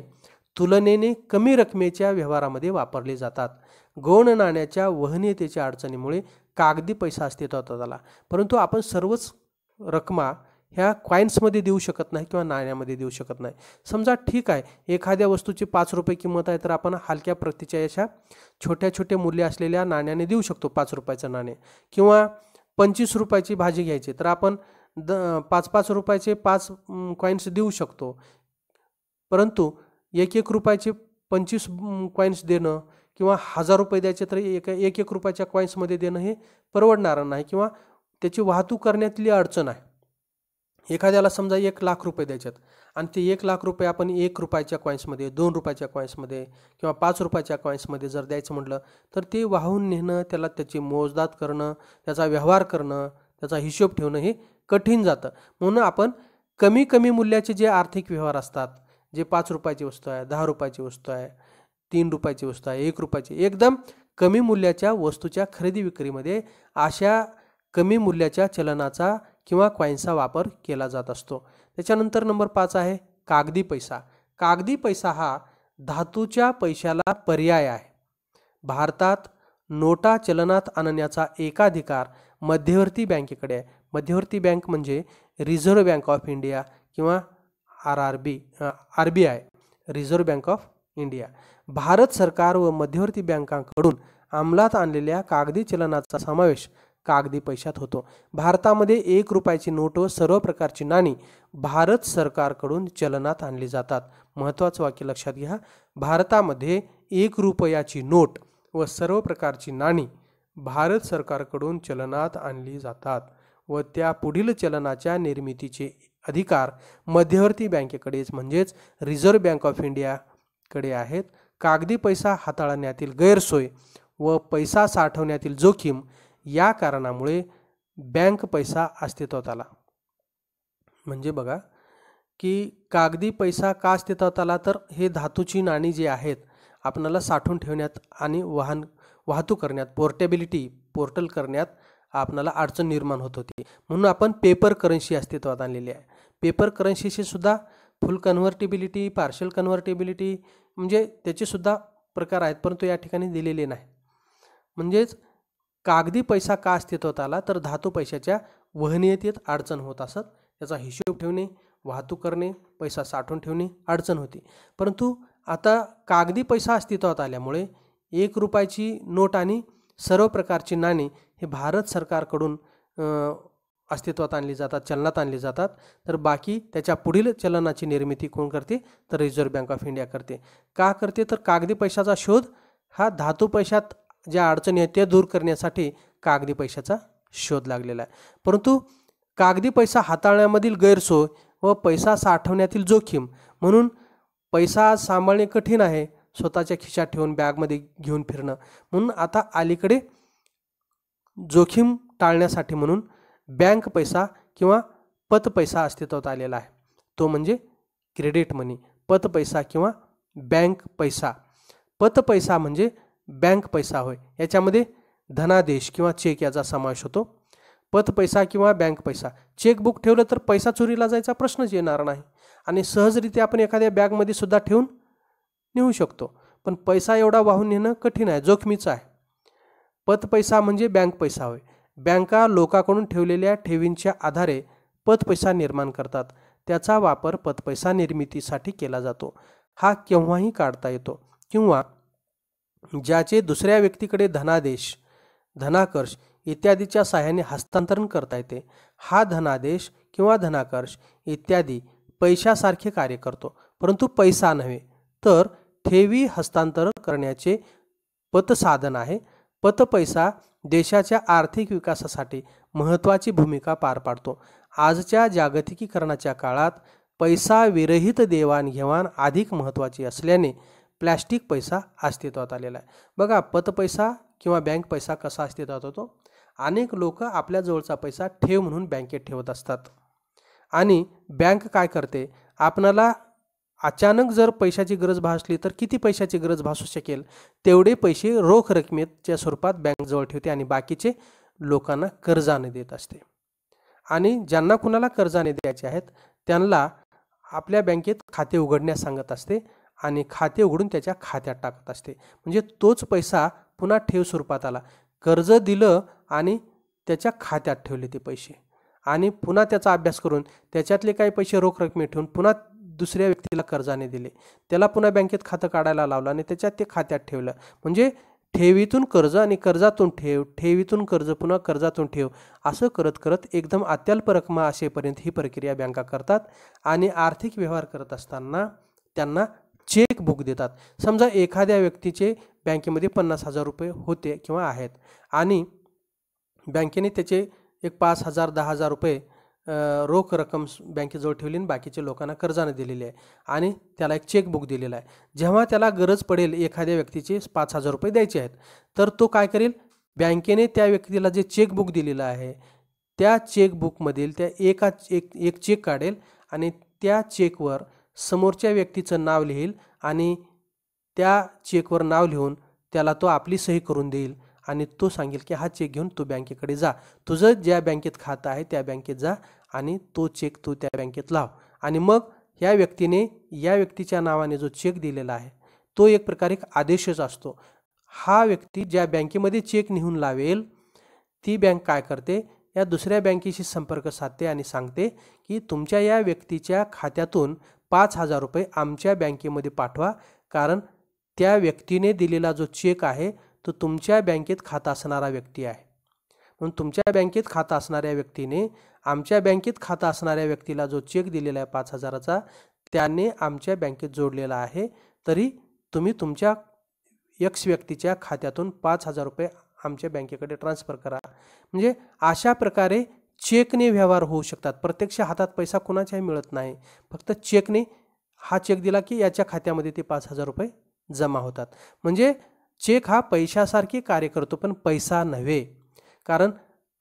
तुलनेने कमी रकमेच्या व्यवहारामध्ये वापरली जातात. गौण नाण्याच्या वहनीयतेच्या अडचणीमुळे कागदी पैसा अस्तित्वात आला, परंतु आपण सर्वच रकमा ह्या कॉईन्समध्ये देऊ शकत नाही किंवा नाण्यामध्ये देऊ शकत नाही. समजा ठीक आहे, एखाद्या वस्तूची 5 रुपये किंमत आहे, तर आपण हलक्या प्रतीच्या अशा छोट्या छोट्या मूल्य असलेल्या नाण्याने देऊ शकतो. 5 रुपयाचं नाणे किंवा 25 रुपयाची भाजी घ्यायची, तर आपण 5-5 रुपयाचे 5 कॉईन्स देऊ शकतो. परंतु 1-1 रुपयाचे 25 कॉईन्स देणं किंवा 1000 रुपये द्यायचे तर 1-1 रुपयाच्या कॉईन्समध्ये देणं हे परवडणारं नाही किंवा त्याची वाहतूक करण्यातली अडचण आहे. एखाद्याला समजा 1 लाख रुपये द्यायच्यात आणि ते 1 लाख रुपये आपण 1 रुपयाच्या कॉईन्समध्ये, 2 रुपयाच्या कॉईन्समध्ये किंवा 5 रुपयाच्या कॉईन्समध्ये जर द्यायचं म्हटलं तर ते वाहून नेणं, त्याला त्याची मोजदाद करणं, त्याचा व्यवहार करणं, त्याचा हिशोब ठेवणं हे कठीण जातं. म्हणून आपण कमी कमी मूल्याचे जे आर्थिक व्यवहार असतात, जे 5 रुपयाची वस्तू आहे, 10 रुपयाची वस्तू आहे, 3 रुपयाची वस्तू आहे, 1 रुपयाची, एकदम कमी मूल्याच्या वस्तूच्या खरेदी विक्रीमध्ये अशा कमी मूल्याच्या चलनाचा किंवा कॉईन्सचा वापर केला जात असतो. त्याच्यानंतर नंबर 5 आहे कागदी पैसा. कागदी पैसा हा धातूच्या पैशाला पर्याय आहे. भारतात नोटा चलनात आणण्याचा एकाधिकार मध्यवर्ती बँकेकडे आहे. मध्यवर्ती बँक म्हणजे रिझर्व्ह बँक ऑफ इंडिया किंवा RBI, reserve bank of India. Bharat सरकार व मध्यवर्ती बँकांकडून अंमलात आणलेल्या कागदी चलनाचा समावेश कागदी पैशात होतो. भारतामध्ये 1 रुपयाची नोट व सर्व प्रकारची नाणी भारत सरकारकडून चलनात आणली जातात. महत्त्वाचं वाक्य लक्षात घ्या. भारतामध्ये 1 रुपयाची नोट व सर्व प्रकारची नाणी भारत सरकारकडून चलनात आणली जातात व त्या पुढील चलनाच्या निर्मितीचे अधिकार मध्यवर्ती बँकेकडेच म्हणजेच रिझर्व्ह बँक ऑफ इंडियाकडे आहेत. कागदी पैसा हाताळण्यातील गैरसोय व पैसा साठवण्यातील जोखीम या कारणामुळे बँक पैसा अस्तित्वात आला. म्हणजे बघा की कागदी पैसा का अस्तित्वात आला, तर हे धातूची नाणी जी आहेत आपणाला साठवून ठेवण्यात आणि वाहतूक करण्यात, पोर्टल करण्यात आपणाला अडचण निर्माण होत होती. म्हणून आपण पेपर करन्सी अस्तित्वात आणलेली आहे. पेपर करन्सीचे सुद्धा फुल कन्व्हर्टिबिलिटी, पार्शल कन्व्हर्टिबिलिटी म्हणजे त्याचे सुद्धा प्रकार आहेत, परंतु या ठिकाणी दिलेले नाही. म्हणजेच कागदी पैसा का अस्तित्वात आला, तर धातू पैशाच्या वहनीयतेत अडचण होत असत. त्याचा हिशोब ठेवणे, वाहतूक करणे, पैसा साठवून ठेवणे अडचण होती. परंतु आता कागदी पैसा अस्तित्वात आल्यामुळे 1 रुपयाची नोट आणि सर्व प्रकारची नाणी हे भारत सरकारकडून अस्तित्वात आणली जातात, चलनात आणली जातात. तर बाकी त्याच्या पुढील चलनाची निर्मिती कोण करते, तर रिझर्व्ह बँक ऑफ इंडिया करते. का करते, तर कागदी पैशाचा शोध हा धातू पैशात ज्या अडचणी आहेत त्या दूर करण्यासाठी कागदी पैशाचा शोध लागलेला आहे. परंतु कागदी पैसा हाताळण्यामधील गैरसोय व पैसा साठवण्यातील जोखीम म्हणून पैसा सांभाळणे कठीण आहे, स्वतःच्या खिशात ठेवून बॅगमध्ये घेऊन फिरणं. म्हणून आता अलीकडे जोखीम टाळण्यासाठी म्हणून बँक पैसा किंवा पत पैसा अस्तित्वात आलेला आहे. तो म्हणजे क्रेडिट मनी. पत पैसा किंवा बँक पैसा. पत पैसा म्हणजे बँक पैसा होय. याच्यामध्ये धनादेश किंवा चेक याचा समावेश होतो. पत पैसा किंवा बँक पैसा. चेकबुक ठेवलं तर पैसा चोरीला जायचा प्रश्नच येणार नाही आणि सहजरित्या आपण एखाद्या बॅगमध्ये सुद्धा ठेवून नेऊ शकतो. पण पैसा एवढा वाहून नेणं कठीण आहे, जोखमीचं आहे. पत पैसा म्हणजे बँक पैसा होय. बँका लोकांकडून ठेवलेल्या ठेवींच्या आधारे पत पैसा निर्माण करतात. त्याचा वापर पतपैसा निर्मितीसाठी केला जातो. हा केव्हाही काढता येतो किंवा ज्याचे दुसऱ्या व्यक्तीकडे धनादेश, धनाकर्ष इत्यादीच्या सहाय्याने हस्तांतरण करता येते. हा धनादेश किंवा धनाकर्ष इत्यादी पैशासारखे कार्य करतो, परंतु पैसा नव्हे, तर ठेवी हस्तांतरण करण्याचे पतसाधन आहे. पतपैसा देशाच्या आर्थिक विकासासाठी महत्त्वाची भूमिका पार पाडतो. आजच्या जागतिकीकरणाच्या काळात पैसा विरहित देवाणघेवाण अधिक महत्त्वाची असल्याने प्लॅस्टिक पैसा अस्तित्वात आलेला आहे. बघा, पतपैसा किंवा बँक पैसा कसा अस्तित्वात होतो? अनेक लोक आपल्या जवळचा पैसा ठेव म्हणून बँकेत ठेवत असतात आणि बँक काय करते, आपणाला अचानक जर पैशाची गरज भासली तर किती पैशाची गरज भासू शकेल तेवढे पैसे रोख रकमेच्या स्वरूपात बँक जवळ ठेवते आणि बाकीचे लोकांना कर्जाने देत असते. आणि ज्यांना कुणाला कर्जाने द्यायचे आहेत त्यांना आपल्या बँकेत खाते उघडण्यास सांगत असते आणि खाते उघडून त्याच्या खात्यात टाकत असते. म्हणजे तोच पैसा पुन्हा ठेव स्वरूपात आला. कर्ज दिलं आणि त्याच्या खात्यात ठेवले ते पैसे आणि पुन्हा त्याचा अभ्यास करून त्याच्यातले काही पैसे रोख रकमेत ठेवून पुन्हा दुसऱ्या व्यक्तीला कर्जाने दिले, त्याला पुन्हा बँकेत खातं काढायला लावलं आणि त्याच्यात ते खात्यात ठेवलं. म्हणजे ठेवीतून कर्ज आणि कर्जातून ठेव, ठेवीतून कर्ज, पुन्हा कर्जातून ठेव, असं करत करत एकदम अत्यल्प रकमा असेपर्यंत ही प्रक्रिया बँका करतात. आणि आर्थिक व्यवहार करत असताना त्यांना चेक बुक देतात. समजा एखाद्या व्यक्तीचे बँकेमध्ये 50,000 रुपये होते किंवा आहेत आणि बँकेने त्याचे एक 5,000 10,000 रुपये रोख रक्कम बँकेजवळ ठेवली आणि बाकीच्या लोकांना कर्जाने दिलेली आहे आणि त्याला एक चेकबुक दिलेला आहे. जेव्हा त्याला गरज पडेल एखाद्या व्यक्तीचे 5,000 रुपये द्यायचे आहेत तर तो काय करेल, बँकेने त्या व्यक्तीला जे चेकबुक दिलेलं आहे त्या चेकबुकमधील त्या एक चेक काढेल आणि त्या चेकवर समोरच्या व्यक्तीचं नाव लिहील आणि त्या चेकवर नाव लिहून त्याला तो आपली सही करून देईल आणि तो सांगेल की हा चेक घेऊन तू बँकेकडे जा, तुझं ज्या बँकेत खातं आहे त्या बँकेत जा आणि तो चेक तू त्या बँकेत लाव. आणि मग ह्या व्यक्तीने या व्यक्तीच्या नावाने जो चेक दिलेला आहे तो एक प्रकारे एक आदेशच असतो. हा व्यक्ती ज्या बँकेमध्ये चेक नेऊन लावेल ती बँक काय करते, या दुसऱ्या बँकेशी संपर्क साधते आणि सांगते की तुमच्या या व्यक्तीच्या खात्यातून 5,000 रुपये आमच्या बँकेमध्ये पाठवा, कारण त्या व्यक्तीने दिलेला जो चेक आहे तो तुमच्या बँकेत खाता असणारा व्यक्ती आहे. म्हणून तुमच्या बँकेत खाता असणाऱ्या व्यक्तीने आमच्या बँकेत खाता असणाऱ्या व्यक्तीला जो चेक दिलेला आहे 5,000चा त्याने आमच्या बँकेत जोडलेला आहे, तरी तुम्ही तुमच्या एक्स व्यक्तीच्या खात्यातून 5,000 रुपये आमच्या बँकेकडे ट्रान्सफर करा. म्हणजे अशा प्रकारे चेकने व्यवहार होऊ शकतात. प्रत्यक्ष हातात पैसा कुणाच्याही मिळत नाही, फक्त चेकने हा चेक दिला की याच्या खात्यामध्ये ते 5,000 रुपये जमा होतात. म्हणजे चेक हा पैशासारखे कार्य करतो पण पैसा नव्हे, कारण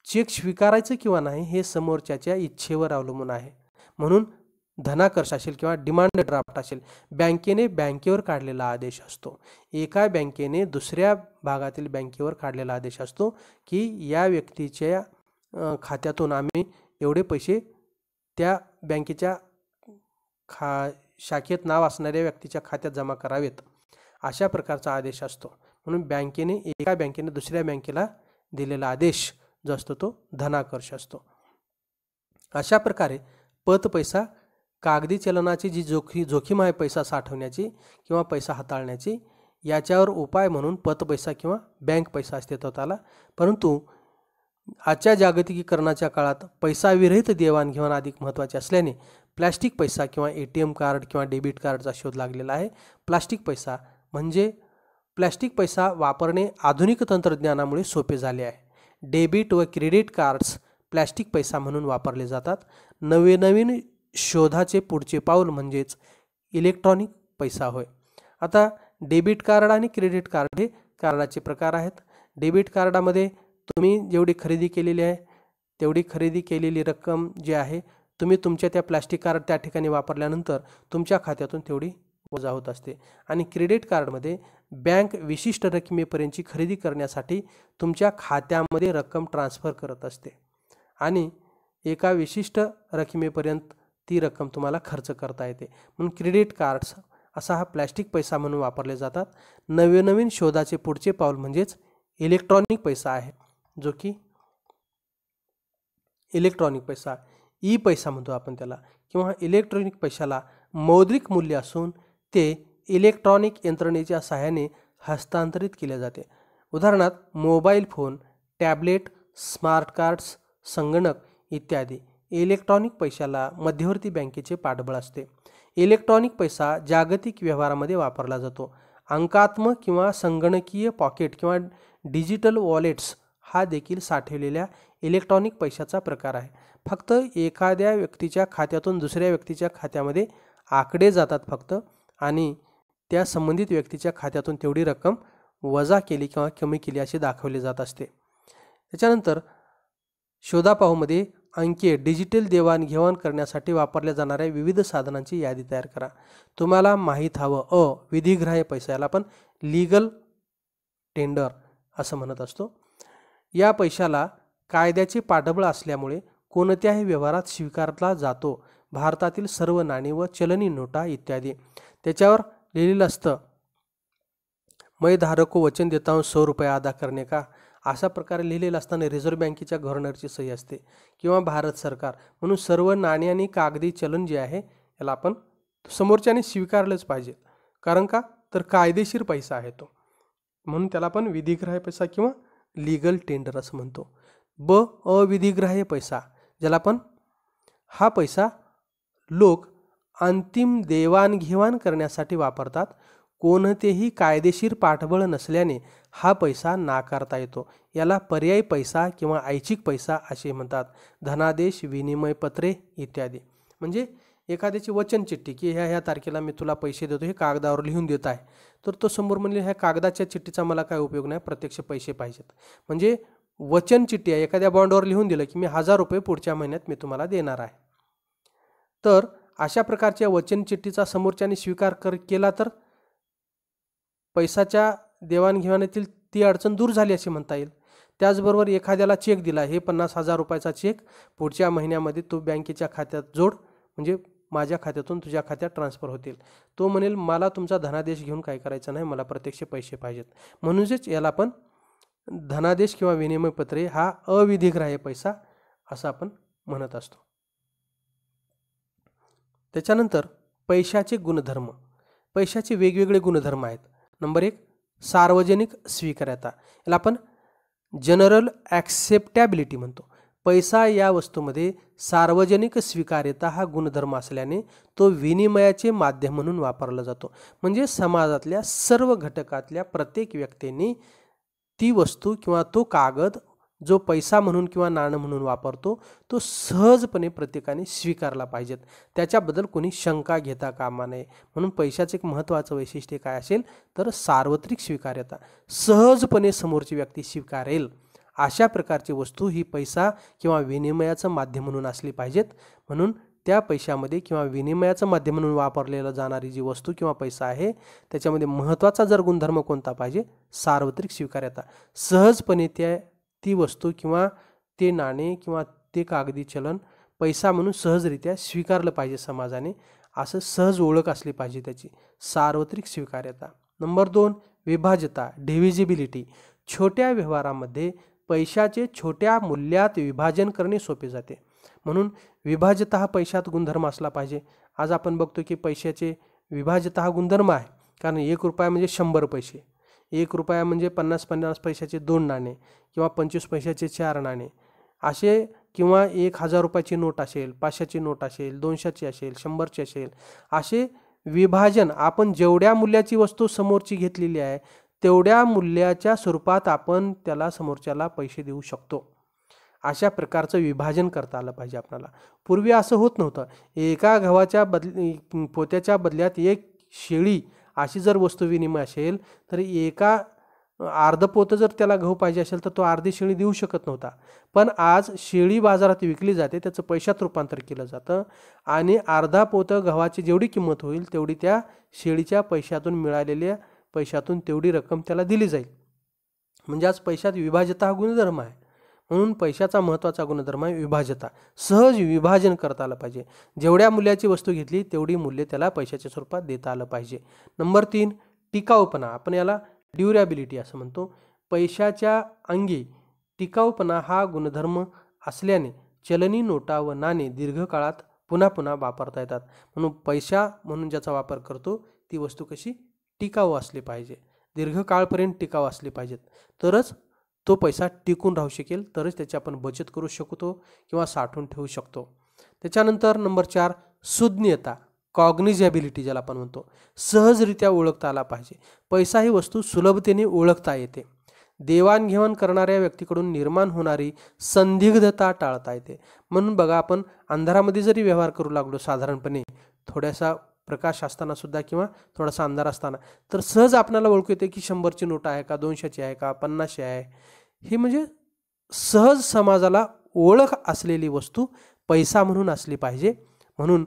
चेक स्वीकारायचं किंवा नाही हे समोरच्याच्या इच्छेवर अवलंबून आहे. म्हणून धनाकर्ष असेल किंवा डिमांड ड्राफ्ट असेल, बँकेने बँकेवर काढलेला आदेश असतो. एका बँकेने दुसऱ्या भागातील बँकेवर काढलेला आदेश असतो की या व्यक्तीच्या खात्यातून आम्ही एवढे पैसे त्या बँकेच्या शाखेत नाव असणाऱ्या व्यक्तीच्या खात्यात जमा करावेत, अशा प्रकारचा आदेश असतो. म्हणून एका बँकेने दुसऱ्या बँकेला दिलेला आदेश जो असतो तो धनाकर्ष असतो. अशा प्रकारे पत पैसा, कागदी चलनाची जी जोखीम आहे पैसा साठवण्याची किंवा पैसा हाताळण्याची, याच्यावर उपाय म्हणून पत पैसा किंवा बँक पैसा अस्तित्वात आला. परंतु आजच्या जागतिकीकरणाच्या काळात पैसा विरहित देवाणघेवाण अधिक महत्त्वाचे असल्याने प्लॅस्टिक पैसा किंवा ATM कार्ड किंवा डेबिट कार्डचा शोध लागलेला आहे. प्लॅस्टिक पैसा वापरणे आधुनिक तंत्रज्ञानामुळे सोपे झाले आहे. डेबिट व क्रेडिट कार्ड्स प्लॅस्टिक पैसा म्हणून वापरले जातात. नवीन शोधाचे पुढचे पाऊल म्हणजेच इलेक्ट्रॉनिक पैसा होय. आता डेबिट कार्ड आणि क्रेडिट कार्ड हे कार्डाचे प्रकार आहेत. डेबिट कार्डामध्ये तुम्ही जेवढी खरेदी केलेली आहे तेवढी खरेदी केलेली रक्कम जी आहे तुम्ही तुमच्या त्या प्लॅस्टिक कार्ड त्या ठिकाणी वापरल्यानंतर तुमच्या खात्यातून तेवढी वजा होत असते. आणि क्रेडिट कार्डमध्ये बँक विशिष्ट रकमेपर्यंतची खरेदी करण्यासाठी तुमच्या खात्यामध्ये रक्कम ट्रान्सफर करत असते आणि एका विशिष्ट रकमेपर्यंत ती रक्कम तुम्हाला खर्च करता येते. म्हणून क्रेडिट कार्ड्स असा हा प्लॅस्टिक पैसा म्हणून वापरले जातात. नवीन शोधाचे पुढचे पाऊल म्हणजेच इलेक्ट्रॉनिक पैसा आहे, जो की इलेक्ट्रॉनिक पैसा ई पैसा म्हणतो आपण त्याला, किंवा इलेक्ट्रॉनिक पैशाला मौद्रिक मूल्य असून ते इलेक्ट्रॉनिक यंत्रणेच्या सहाय्याने हस्तांतरित केले जाते. उदाहरणार्थ mobile phone, tablet, smart cards, संगणक इत्यादी. इलेक्ट्रॉनिक पैशाला मध्यवर्ती बँकेचे पाठबळ असते. इलेक्ट्रॉनिक पैसा जागतिक व्यवहारामध्ये वापरला जातो. अंकात्मक किंवा संगणकीय पॉकेट किंवा डिजिटल वॉलेट्स हा देखील साठवलेल्या इलेक्ट्रॉनिक पैशाचा प्रकार आहे. फक्त एखाद्या व्यक्तीच्या खात्यातून दुसऱ्या व्यक्तीच्या खात्यामध्ये आकडे जातात फक्त, आणि त्या संबंधित व्यक्तीच्या खात्यातून तेवढी रक्कम वजा केली किंवा कमी केली अशी दाखवली जात असते. त्याच्यानंतर शोधापाहूमध्ये अंकीय डिजिटल देवाणघेवाण करण्यासाठी वापरल्या जाणाऱ्या विविध साधनांची यादी तयार करा. तुम्हाला माहीत हवं विधिग्राह्य पैसा, याला आपण लीगल टेंडर असं म्हणत असतो. या पैशाला कायद्याचे पाठबळ असल्यामुळे कोणत्याही व्यवहारात स्वीकारला जातो. भारतातील सर्व नाणी व चलनी नोटा इत्यादी. त्याच्यावर लिहिलेलं असतं, मैं धारक को वचन देता हूँ 100 रुपये अदा करने का, अशा प्रकारे लिहिलेलं असताना रिझर्व्ह बँकेच्या गव्हर्नरची सही असते किंवा भारत सरकार. म्हणून सर्व नाणी आणि कागदी चलन जे आहे याला आपण समोरच्याने स्वीकारलंच पाहिजे. कारण का, तर कायदेशीर पैसा आहे तो, म्हणून त्याला आपण विधिग्राह्य पैसा किंवा लीगल टेंडर असं म्हणतो. अविधिग्राह्य पैसा, ज्याला आपण हा पैसा लोक अंतिम देवाणघेवाण करण्यासाठी वापरतात. कोणतेही कायदेशीर पाठबळ नसल्याने हा पैसा नाकारता येतो. याला पर्यायी पैसा किंवा ऐच्छिक पैसा असे म्हणतात. धनादेश, विनिमय पत्रे इत्यादी. म्हणजे एखाद्याची वचन चिठ्ठी की ह्या तारखेला मी तुला पैसे देतो, हे कागदावर लिहून देत आहे, तर तो समोर म्हणले ह्या कागदाच्या चिठ्ठीचा मला काय उपयोग नाही, प्रत्यक्ष पैसे पाहिजेत. म्हणजे वचन चिठ्ठी आहे, एखाद्या बॉन्डवर लिहून दिलं की मी 1000 रुपये पुढच्या महिन्यात मी तुम्हाला देणार आहे. तर अशा प्रकारच्या वचन चिठ्ठीचा समोरच्याने स्वीकार केला तर पैशाच्या देवाणघेवाणीतील ती अडचण दूर झाली असे म्हणता येईल. त्याचबरोबर एखाद्याला चेक दिला, हे 50,000 रुपयाचा चेक पुढच्या महिन्यामध्ये तो बँकेच्या खात्यात जोड, म्हणजे माझ्या खात्यातून तुझ्या खात्यात ट्रान्सफर होतील. तो म्हणेल मला तुमचा धनादेश घेऊन काय करायचं नाही, मला प्रत्यक्ष पैसे पाहिजेत. म्हणूनच याला आपण धनादेश किंवा विनिमय पत्रे हा अविधिग्राह्य पैसा असं आपण म्हणत असतो. त्याच्यानंतर पैशाचे गुणधर्म. पैशाचे वेगवेगळे गुणधर्म आहेत. नंबर 1, सार्वजनिक स्वीकार्यता, याला आपण जनरल ॲक्सेप्टॅबिलिटी म्हणतो. पैसा या वस्तूमध्ये सार्वजनिक स्वीकार्यता हा गुणधर्म असल्याने तो विनिमयाचे माध्यम म्हणून वापरला जातो. म्हणजे समाजातल्या सर्व घटकातल्या प्रत्येक व्यक्तींनी ती वस्तू किंवा तो कागद जो पैसा म्हणून किंवा नाणं म्हणून वापरतो तो सहजपणे प्रत्येकाने स्वीकारला पाहिजेत. त्याच्याबद्दल कोणी शंका घेता कामा नये. म्हणून पैशाचं एक महत्त्वाचं वैशिष्ट्य काय असेल तर सार्वत्रिक स्वीकार्यता. सहजपणे समोरची व्यक्ती स्वीकारेल अशा प्रकारची वस्तू ही पैसा किंवा विनिमयाचं माध्यम म्हणून असली पाहिजेत. म्हणून त्या पैशामध्ये किंवा विनिमयाचं माध्यम म्हणून वापरलेलं जाणारी जी वस्तू किंवा पैसा आहे त्याच्यामध्ये महत्त्वाचा जर गुणधर्म कोणता पाहिजे, सार्वत्रिक स्वीकार्यता. सहजपणे ती वस्तू किंवा ते नाणे किंवा ते कागदी चलन पैसा म्हणून सहजरित्या स्वीकारलं पाहिजे समाजाने, असं सहज ओळख असली पाहिजे त्याची, सार्वत्रिक स्वीकार्यता. नंबर 2, विभाज्यता, डिव्हिजिबिलिटी. छोट्या व्यवहारामध्ये पैशाचे छोट्या मूल्यात विभाजन करणे सोपे जाते. म्हणून विभाज्यता हा पैशात गुणधर्म असला पाहिजे. आज आपण बघतो की पैशाचे विभाज्यता हा गुणधर्म आहे. कारण 1 रुपया म्हणजे 100 पैसे, 1 रुपया म्हणजे 50 पैशाचे 2 नाणे किंवा 25 पैशाचे 4 नाणे असे, किंवा 1000 रुपयाची नोट असेल, 500ची नोट असेल, 200ची असेल, 100ची असेल, असे विभाजन आपण जेवढ्या मूल्याची वस्तू समोरची घेतलेली आहे तेवढ्या मूल्याच्या स्वरूपात आपण त्याला समोरच्याला पैसे देऊ शकतो. अशा प्रकारचं विभाजन करता आलं पाहिजे आपल्याला. पूर्वी असं होत नव्हतं. एका गव्हाच्या पोत्याच्या बदल्यात 1 शेळी अशी जर वस्तू विनिमय असेल तर एका अर्ध पोतं जर त्याला गहू पाहिजे असेल तर तो अर्धी शेळी देऊ शकत नव्हता. पण आज शेळी बाजारात विकली जाते, त्याचं पैशात रूपांतर केलं जातं आणि अर्धा पोतं गव्हाची जेवढी किंमत होईल तेवढी त्या शेळीच्या पैशातून मिळालेल्या पैशातून तेवढी रक्कम त्याला दिली जाईल. म्हणजे आज पैशात विभाज्यता हा गुणधर्म आहे. म्हणून पैशाचा महत्त्वाचा गुणधर्म आहे विभाज्यता. सहज विभाजन करता आलं पाहिजे. जेवढ्या मूल्याची वस्तू घेतली तेवढी मूल्य त्याला पैशाच्या स्वरूपात देता आलं पाहिजे. नंबर 3, टिकाऊपणा. आपण याला ड्युरॅबिलिटी असं म्हणतो. पैशाच्या अंगी टिकाऊपणा हा गुणधर्म असल्याने चलनी नोटा व नाणे दीर्घकाळात पुन्हा पुन्हा वापरता येतात. म्हणून पैसा म्हणून ज्याचा वापर करतो ती वस्तू कशी टिकाऊ असली पाहिजे, दीर्घकाळपर्यंत टिकाऊ असली पाहिजेत, तरच तो पैसा टिकून राहू शकेल, तरच त्याची आपण बचत करू शकतो किंवा साठवून ठेवू शकतो. त्याच्यानंतर नंबर 4, सुज्ञता, कॉग्निझॅबिलिटी ज्याला आपण म्हणतो. सहजरित्या ओळखता आला पाहिजे. पैसा ही वस्तू सुलभतेने ओळखता येते. देवाणघेवाण करणाऱ्या व्यक्तीकडून निर्माण होणारी संदिग्धता टाळता येते. म्हणून बघा, आपण अंधारामध्ये जरी व्यवहार करू लागलो साधारणपणे थोड्यासा प्रकाश असताना सुद्धा किंवा थोडासा अंधार असताना, तर सहज आपल्याला ओळखू येते की 100ची नोट आहे का, 200ची आहे का, 50ची आहे. ही म्हणजे सहज समाजाला ओळख असलेली वस्तू पैसा म्हणून असली पाहिजे. म्हणून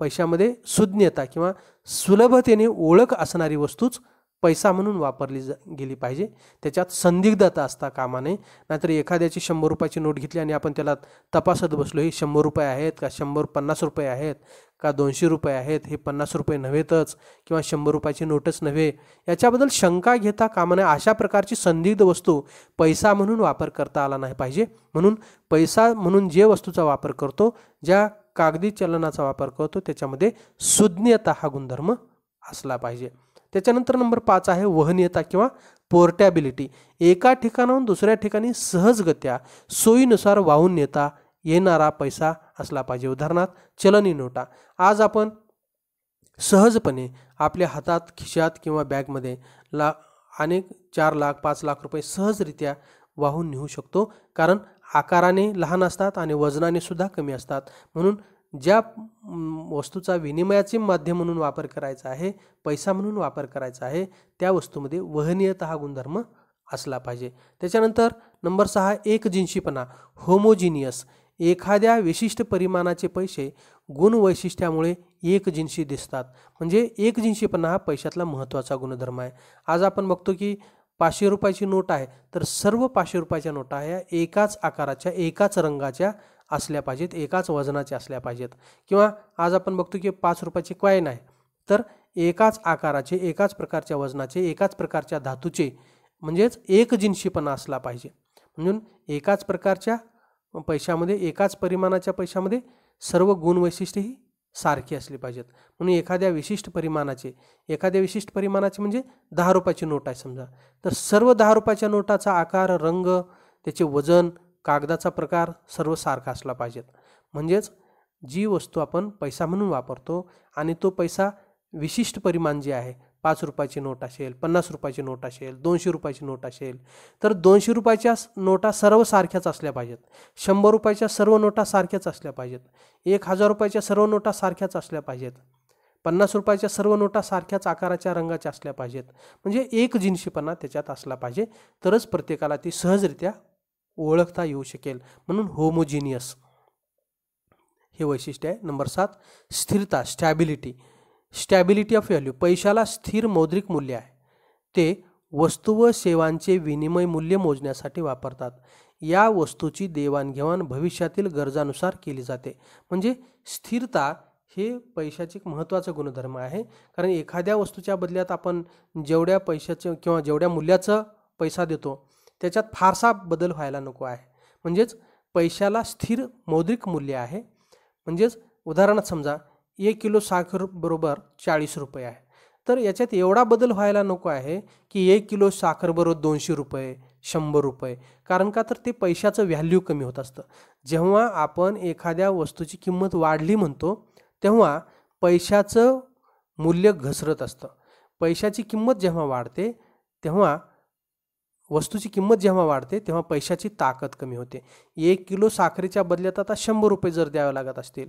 पैशामध्ये सुज्ञता किंवा सुलभतेने ओळख असणारी वस्तूच पैसा म्हणून वापरली गेली पाहिजे. त्याच्यात संदिग्धता असता कामा नये. नाहीतर एखाद्याची 100 रुपयाची नोट घेतली आणि आपण त्याला तपासत बसलो, ही 100 रुपये आहेत का, 50 रुपये आहेत का, 200 रुपये आहेत, हे 50 रुपये नव्हेतच किंवा 100 रुपयाची नोटच नव्हे, याच्याबद्दल शंका घेता कामा नये. अशा प्रकारची संदिग्ध वस्तू पैसा म्हणून वापर करता आला नाही पाहिजे. म्हणून पैसा म्हणून जे वस्तूचा वापर करतो, ज्या कागदी चलनाचा वापर करतो, त्याच्यामध्ये सुज्ञता हा गुणधर्म असला पाहिजे. त्याच्यानंतर नंबर 5 आहे वहनीयता किंवा पोर्टेबिलिटी. एका ठिकाणाहून दुसऱ्या ठिकाणी सहजगत्या सोयीनुसार वाहून नेता येणारा पैसा असला पाहिजे. उदाहरणार्थ चलनी नोटा. आज आपण सहजपणे आपल्या हातात, खिशात किंवा बॅगमध्ये अनेक 4 लाख 5 लाख रुपये सहजरित्या वाहून नेऊ शकतो. कारण आकाराने लहान असतात आणि वजनाने सुद्धा कमी असतात. म्हणून ज्या वस्तूचा विनिमयाचे माध्यम म्हणून वापर करायचा आहे, पैसा म्हणून वापर करायचा आहे, त्या वस्तूमध्ये वहनीयता हा गुणधर्म असला पाहिजे. त्याच्यानंतर नंबर 6 एकजिनसीपणा, होमोजिनियस. एखाद्या विशिष्ट परिमाणाचे पैसे गुण वैशिष्ट्यामुळे एकजिनसी दिसतात. म्हणजे एकजिनसीपणा हा पैशातला महत्त्वाचा गुणधर्म आहे. आज आपण बघतो की 500 रुपयाची नोट आहे, तर सर्व 500 रुपयाच्या नोटा ह्या एकाच आकाराच्या, एकाच रंगाच्या असल्या पाहिजेत, एकाच वजनाच्या असल्या पाहिजेत. किंवा आज आपण बघतो की 5 रुपयाचे कॉईन आहे, तर एकाच आकाराचे, एकाच प्रकारच्या वजनाचे, एकाच प्रकारच्या धातूचे, म्हणजेच एकजिनसीपणा असला पाहिजे. म्हणून एकाच प्रकारच्या पैशामध्ये, एकाच परिमाणाच्या पैशामध्ये सर्व गुण वैशिष्ट्ये ही सारखी असली पाहिजेत. म्हणून एखाद्या विशिष्ट परिमाणाचे म्हणजे 10 रुपयाची नोट आहे समजा, तर सर्व 10 रुपयाच्या नोटाचा आकार, रंग, त्याचे वजन, कागदाचा प्रकार सर्व सारखा असला पाहिजेत. म्हणजेच जी वस्तू आपण पैसा म्हणून वापरतो आणि तो पैसा विशिष्ट परिमाण जे आहे, 5 रुपयाची नोट असेल, 50 रुपयाची नोट असेल, 200 रुपयाची नोट असेल, तर 200 रुपयाच्या नोटा सर्व सारख्याच असल्या पाहिजेत. 100 रुपयाच्या सर्व नोटा सारख्याच असल्या पाहिजेत. 1000 रुपयाच्या सर्व नोटा सारख्याच असल्या पाहिजेत. 50 रुपयाच्या सर्व नोटा सारख्याच आकाराच्या, रंगाच्या असल्या पाहिजेत. म्हणजे एकजिनसीपणा त्याच्यात असला पाहिजे, तरच प्रत्येकाला ती सहजरित्या ओळखता येऊ शकेल. म्हणून होमोजिनियस हे वैशिष्ट्य आहे. नंबर 7 स्थिरता, स्टॅबिलिटी ऑफ व्हॅल्यू. पैशाला स्थिर मौद्रिक मूल्य आहे. ते वस्तू व सेवांचे विनिमय मूल्य मोजण्यासाठी वापरतात. या वस्तूची देवाणघेवाण भविष्यातील गरजानुसार केली जाते. म्हणजे स्थिरता हे पैशाचे एक महत्त्वाचा गुणधर्म आहे. कारण एखाद्या वस्तूच्या बदल्यात आपण जेवढ्या पैशाचे किंवा जेवढ्या मूल्याचं पैसा देतो, त्याच्यात फारसा बदल व्हायला नको आहे. म्हणजेच पैशाला स्थिर मौद्रिक मूल्य आहे. म्हणजेच उदाहरणार्थ समजा 1 किलो साखर बरोबर 40 रुपये आहे, तर याच्यात एवढा बदल व्हायला नको आहे की 1 किलो साखर बरोबर 200 रुपये, 100 रुपये. कारण का, तर ते पैशाचं व्हॅल्यू कमी होत असतं. जेव्हा आपण एखाद्या वस्तूची किंमत वाढली म्हणतो, तेव्हा पैशाचं मूल्य घसरत असतं. पैशाची किंमत जेव्हा वाढते, तेव्हा वस्तूची किंमत जेव्हा वाढते, तेव्हा पैशाची ताकद कमी होते. 1 किलो साखरेच्या बदल्यात आता 100 रुपये जर द्यावे लागत असतील,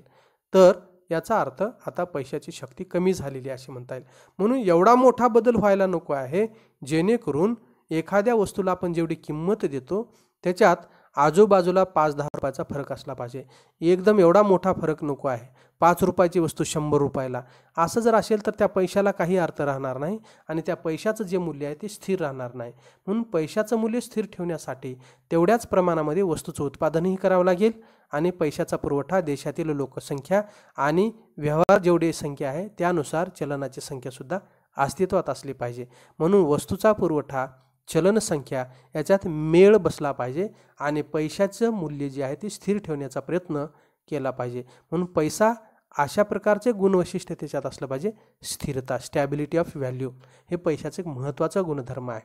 तर याचा अर्थ आता पैशाची शक्ती कमी झालेली असे म्हणता येईल. म्हणून एवढा मोठा बदल व्हायला नको आहे, जेणेकरून एखाद्या वस्तूला आपण जेवढी किंमत देतो, त्याच्यात आजूबाजूला 5-10 रुपयाचा फरक असला पाहिजे. एकदम एवढा मोठा फरक नको आहे. 5 रुपयाची वस्तू 100 रुपयाला, असं जर असेल तर त्या पैशाला काही अर्थ राहणार नाही आणि त्या पैशाचं जे मूल्य आहे ते स्थिर राहणार नाही. म्हणून पैशाचं मूल्य स्थिर ठेवण्यासाठी तेवढ्याच प्रमाणामध्ये वस्तूचं उत्पादनही करावं लागेल आणि पैशाचा पुरवठा देशातील लोकसंख्या आणि व्यवहार जेवढी संख्या आहे त्यानुसार चलनाची संख्यासुद्धा अस्तित्वात असली पाहिजे. म्हणून वस्तूचा पुरवठा, चलन संख्या याच्यात मेळ बसला पाहिजे आणि पैशाचं मूल्य जे आहे ते स्थिर ठेवण्याचा प्रयत्न केला पाहिजे. म्हणून पैसा अशा प्रकारचे गुणवैशिष्ट्य त्याच्यात असलं पाहिजे. स्थिरता, स्टॅबिलिटी ऑफ व्हॅल्यू हे पैशाचे एक महत्त्वाचा गुणधर्म आहे.